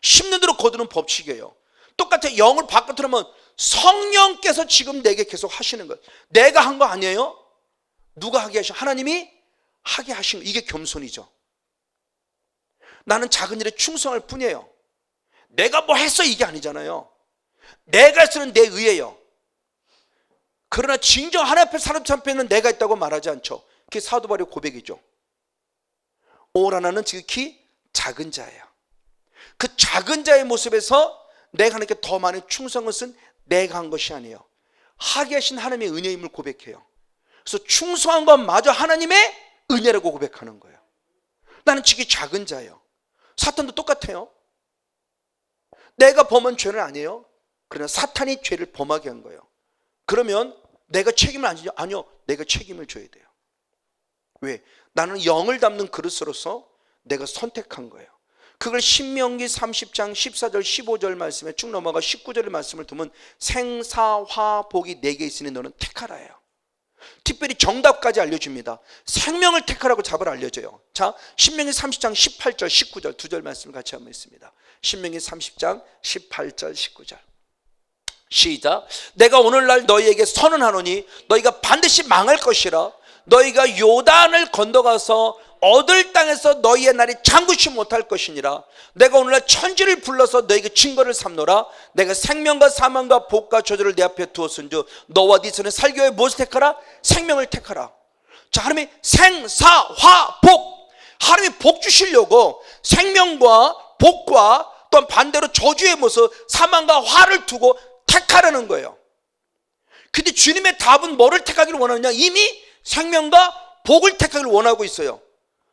심는 대로 거두는 법칙이에요. 똑같아요. 영을 바깥으로 하면 성령께서 지금 내게 계속 하시는 거예요. 내가 한 거 아니에요. 누가 하게 하셔? 하나님이 하게 하신 거. 이게 겸손이죠. 나는 작은 일에 충성할 뿐이에요. 내가 뭐 했어 이게 아니잖아요. 내가 쓰는 내 의예요. 그러나 진정 하나님 앞에 사람 앞에는 내가 있다고 말하지 않죠. 그게 사도 바울의 고백이죠. 오라나는 지극히 작은 자예요. 그 작은 자의 모습에서 내가 하나님께 더 많은 충성을 쓴 내가 한 것이 아니에요. 하게 하신 하나님의 은혜임을 고백해요. 그래서 충성한 것마저 하나님의 은혜라고 고백하는 거예요. 나는 지극히 작은 자예요. 사탄도 똑같아요. 내가 범한 죄는 아니에요. 그러나 사탄이 죄를 범하게 한 거예요. 그러면 내가 책임을 안 지냐? 아니요, 내가 책임을 져야 돼요. 왜? 나는 영을 담는 그릇으로서 내가 선택한 거예요. 그걸 신명기 30장 14절 15절 말씀에 쭉 넘어가 19절의 말씀을 두면 생사화복이 내게 있으니 너는 택하라예요. 특별히 정답까지 알려줍니다. 생명을 택하라고 답을 알려줘요. 자, 신명기 30장 18절 19절 두 절 말씀을 같이 한번 읽습니다. 신명기 30장 18절 19절 시작. 내가 오늘날 너희에게 선언하노니 너희가 반드시 망할 것이라. 너희가 요단을 건너가서 얻을 땅에서 너희의 날이 장구치 못할 것이니라. 내가 오늘날 천지를 불러서 너희에게 증거를 삼노라. 내가 생명과 사망과 복과 저주를 내 앞에 두었은즉 너와 네 손에 살기 위해 무엇을 택하라? 생명을 택하라. 자, 하나님이 생사화복, 하나님이 복 주시려고 생명과 복과 또한 반대로 저주의 모습 사망과 화를 두고 택하라는 거예요. 근데 주님의 답은 뭐를 택하기를 원하느냐? 이미 생명과 복을 택하기를 원하고 있어요.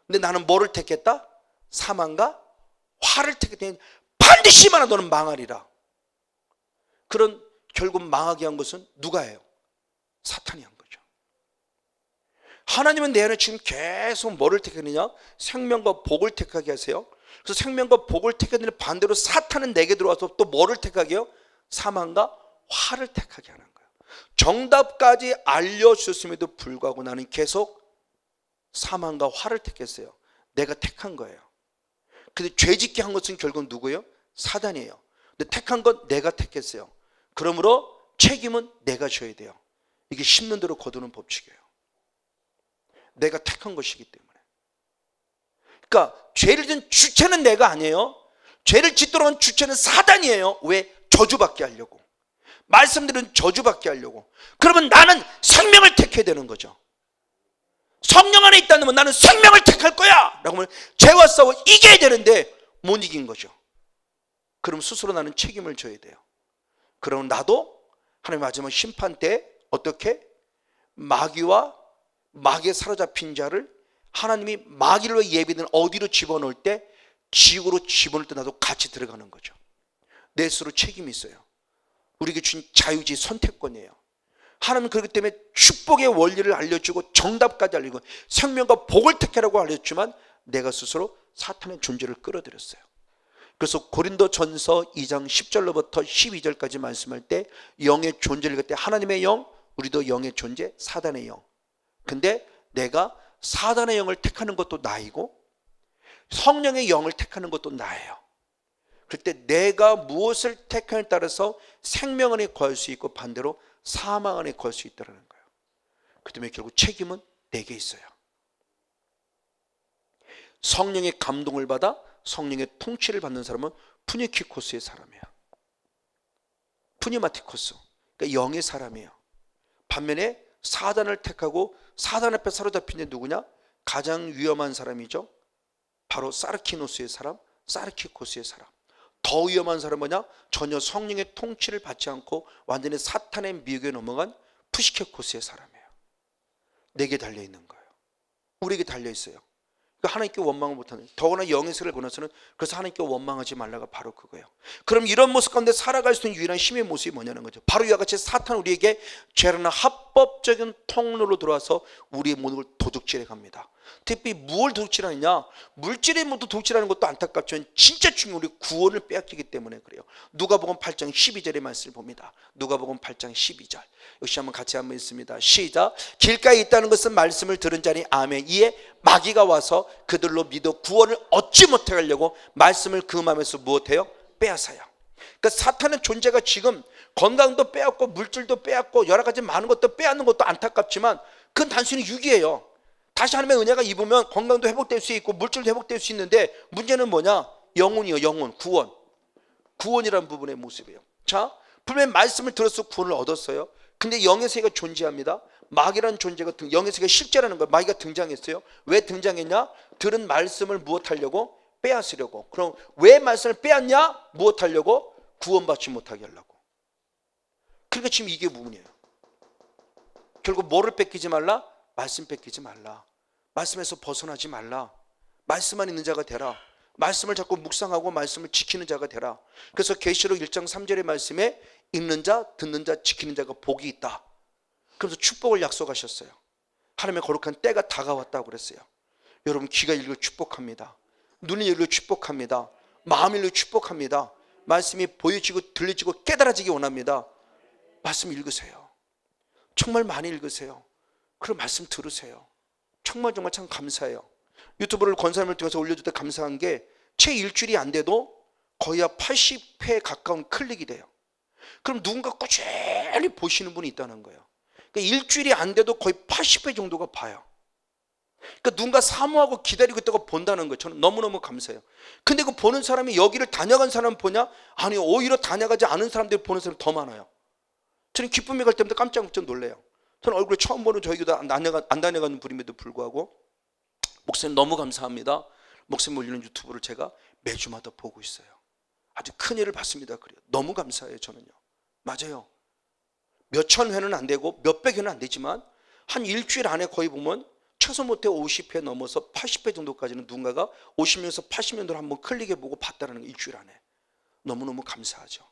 근데 나는 뭐를 택했다? 사망과 화를 택했더니 반드시 말아 너는 망하리라. 그런 결국 망하게 한 것은 누가 해요? 사탄이 한 거죠. 하나님은 내 안에 지금 계속 뭐를 택했느냐? 생명과 복을 택하게 하세요. 그래서 생명과 복을 택했는데 반대로 사탄은 내게 들어와서 또 뭐를 택하게 해요? 사망과 화를 택하게 하는 거예요. 정답까지 알려주셨음에도 불구하고 나는 계속 사망과 화를 택했어요. 내가 택한 거예요. 근데 죄짓게 한 것은 결국 누구예요? 사단이에요. 근데 택한 건 내가 택했어요. 그러므로 책임은 내가 져야 돼요. 이게 심는 대로 거두는 법칙이에요. 내가 택한 것이기 때문에. 그러니까 죄를 진 주체는 내가 아니에요. 죄를 짓도록 한 주체는 사단이에요. 왜? 저주받게 하려고. 말씀드린 저주받게 하려고. 그러면 나는 생명을 택해야 되는 거죠. 성령 안에 있다는 건 나는 생명을 택할 거야 라고 하면 죄와 싸워 이겨야 되는데 못 이긴 거죠. 그럼 스스로 나는 책임을 져야 돼요. 그럼 나도 하나님 마지막 심판 때 어떻게? 마귀와 마귀에 사로잡힌 자를 하나님이 마귀로 예비된 어디로 집어넣을 때 지옥으로 집어넣을 때 나도 같이 들어가는 거죠. 내 스스로 책임이 있어요. 우리에게 준 자유지 선택권이에요. 하나님은 그렇기 때문에 축복의 원리를 알려주고 정답까지 알리고 생명과 복을 택하라고 알려주지만 내가 스스로 사탄의 존재를 끌어들였어요. 그래서 고린도전서 2장 10절로부터 12절까지 말씀할 때 영의 존재를 그때 하나님의 영, 우리도 영의 존재, 사단의 영. 근데 내가 사단의 영을 택하는 것도 나이고 성령의 영을 택하는 것도 나예요. 그때 내가 무엇을 택하느냐에 따라서 생명 안에 거할 수 있고 반대로 사망 안에 거할 수 있다는 거예요. 그 때문에 결국 책임은 내게 있어요. 성령의 감동을 받아 성령의 통치를 받는 사람은 푸니키코스의 사람이에요. 푸니마티코스, 그러니까 영의 사람이에요. 반면에 사단을 택하고 사단 앞에 사로잡힌 게 누구냐? 가장 위험한 사람이죠. 바로 사르키노스의 사람, 사르키코스의 사람. 더 위험한 사람은 뭐냐? 전혀 성령의 통치를 받지 않고 완전히 사탄의 미혹에 넘어간 푸시케코스의 사람이에요. 내게 달려있는 거예요. 우리에게 달려있어요. 그러니까 하나님께 원망을 못하는, 더구나 영의 세를 권해서는 그래서 하나님께 원망하지 말라가 바로 그거예요. 그럼 이런 모습 가운데 살아갈 수 있는 유일한 힘의 모습이 뭐냐는 거죠. 바로 이와 같이 사탄 우리에게 죄라는 합법적인 통로로 들어와서 우리의 모든 걸 도둑질해 갑니다. 특히 뭘 도둑질하느냐? 물질의 모두 도둑질하는 것도 안타깝지만 진짜 중요한 우리 구원을 빼앗기기 때문에 그래요. 누가복음 8장 12절의 말씀을 봅니다. 누가복음 8장 12절 역시 한번 같이 한번 읽습니다. 시작. 길가에 있다는 것은 말씀을 들은 자니 아멘. 이에 마귀가 와서 그들로 믿어 구원을 얻지 못하게 하려고 말씀을 그 마음에서 무엇해요? 빼앗아요. 그러니까 사탄의 존재가 지금 건강도 빼앗고 물질도 빼앗고 여러 가지 많은 것도 빼앗는 것도 안타깝지만 그건 단순히 유기예요. 다시 하나님의 은혜가 입으면 건강도 회복될 수 있고 물질도 회복될 수 있는데 문제는 뭐냐? 영혼이요. 영혼, 구원. 구원이라는 부분의 모습이에요. 자, 분명히 말씀을 들어서 구원을 얻었어요. 근데 영의 세계가 존재합니다. 마귀라는 존재가 영의 세계가 실제라는 거예요. 마귀가 등장했어요. 왜 등장했냐? 들은 말씀을 무엇하려고? 빼앗으려고. 그럼 왜 말씀을 빼앗냐? 무엇하려고? 구원받지 못하게 하려고. 그러니까 지금 이게 부분이에요. 결국 뭐를 뺏기지 말라? 말씀 뺏기지 말라. 말씀에서 벗어나지 말라. 말씀만 있는 자가 되라. 말씀을 자꾸 묵상하고 말씀을 지키는 자가 되라. 그래서 계시록 1장 3절의 말씀에 읽는 자, 듣는 자, 지키는 자가 복이 있다. 그래서 축복을 약속하셨어요. 하나님의 거룩한 때가 다가왔다고 그랬어요. 여러분 귀가 열려 축복합니다. 눈이 열려 축복합니다. 마음이 열려 축복합니다. 말씀이 보여지고 들려지고 깨달아지기 원합니다. 말씀 읽으세요. 정말 많이 읽으세요. 그럼 말씀 들으세요. 정말 참 감사해요. 유튜브를 권사님을 통해서 올려줄 때 감사한 게 채 일주일이 안 돼도 거의 80회 가까운 클릭이 돼요. 그럼 누군가 꾸준히 보시는 분이 있다는 거예요. 그러니까 일주일이 안 돼도 거의 80회 정도가 봐요. 그러니까 누군가 사모하고 기다리고 있다고 본다는 거예요. 저는 너무너무 감사해요. 근데 그 보는 사람이 여기를 다녀간 사람 보냐? 아니요, 오히려 다녀가지 않은 사람들이 보는 사람이 더 많아요. 저는 기쁨이 갈 때마다 깜짝 놀래요. 저는 얼굴에 처음 보는 저희 교도 안 다녀가는 분임에도 불구하고 목사님 너무 감사합니다. 목사님 올리는 유튜브를 제가 매주마다 보고 있어요. 아주 큰 일을 받습니다. 그래요. 너무 감사해요. 저는요. 맞아요. 몇천 회는 안 되고 몇백 회는 안 되지만 한 일주일 안에 거의 보면 최소 못해 50회 넘어서 80회 정도까지는 누군가가 50년에서 80년도를 한번 클릭해보고 봤다는 거 일주일 안에. 너무너무 감사하죠.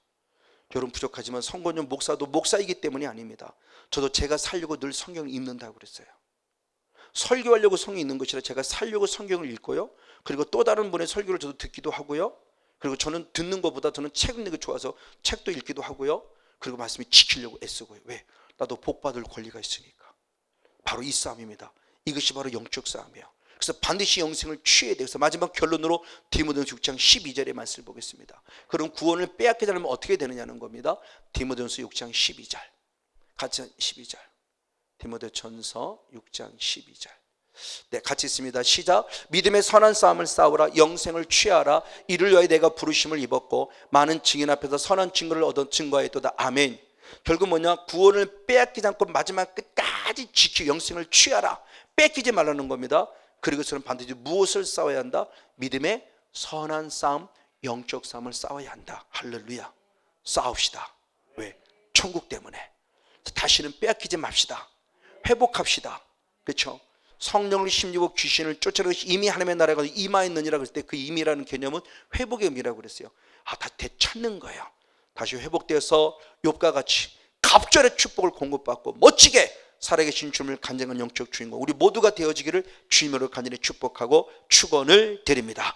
여러분 부족하지만 성권용 목사도 목사이기 때문이 아닙니다. 저도 제가 살려고 늘 성경을 읽는다고 그랬어요. 설교하려고 성경이 있는 것이 아니라 제가 살려고 성경을 읽고요. 그리고 또 다른 분의 설교를 저도 듣기도 하고요. 그리고 저는 듣는 것보다 저는 책 읽는 게 좋아서 책도 읽기도 하고요. 그리고 말씀을 지키려고 애쓰고요. 왜? 나도 복받을 권리가 있으니까. 바로 이 싸움입니다. 이것이 바로 영적 싸움이에요. 그래서 반드시 영생을 취해야 돼요. 그래서 마지막 결론으로 디모데전서 6장 12절의 말씀을 보겠습니다. 그럼 구원을 빼앗기지 않으면 어떻게 되느냐는 겁니다. 디모데전서 6장 12절. 같이 12절. 디모데전서 6장 12절. 네, 같이 있습니다. 시작. 믿음의 선한 싸움을 싸우라. 영생을 취하라. 이를 위하여 내가 부르심을 입었고 많은 증인 앞에서 선한 증거를 얻어 증거하였도다. 아멘. 결국 뭐냐? 구원을 빼앗기지 않고 마지막 끝까지 지키고 영생을 취하라. 뺏기지 말라는 겁니다. 그리고 저는 반드시 무엇을 싸워야 한다? 믿음의 선한 싸움, 영적 싸움을 싸워야 한다. 할렐루야. 싸웁시다. 왜? 천국 때문에. 다시는 빼앗기지 맙시다. 회복합시다. 그렇죠? 성령을 힘입고 귀신을 쫓아내고 이미 하나님의 나라가 임하였느니라 그랬을 때 그 임이라는 개념은 회복의 의미라고 그랬어요. 다시 되찾는 거예요. 다시 회복되어서 욥과 같이 갑절의 축복을 공급받고 멋지게 살아계신 주님을 간증한 영적 주인공 우리 모두가 되어지기를 주님으로 간절히 축복하고 축원을 드립니다.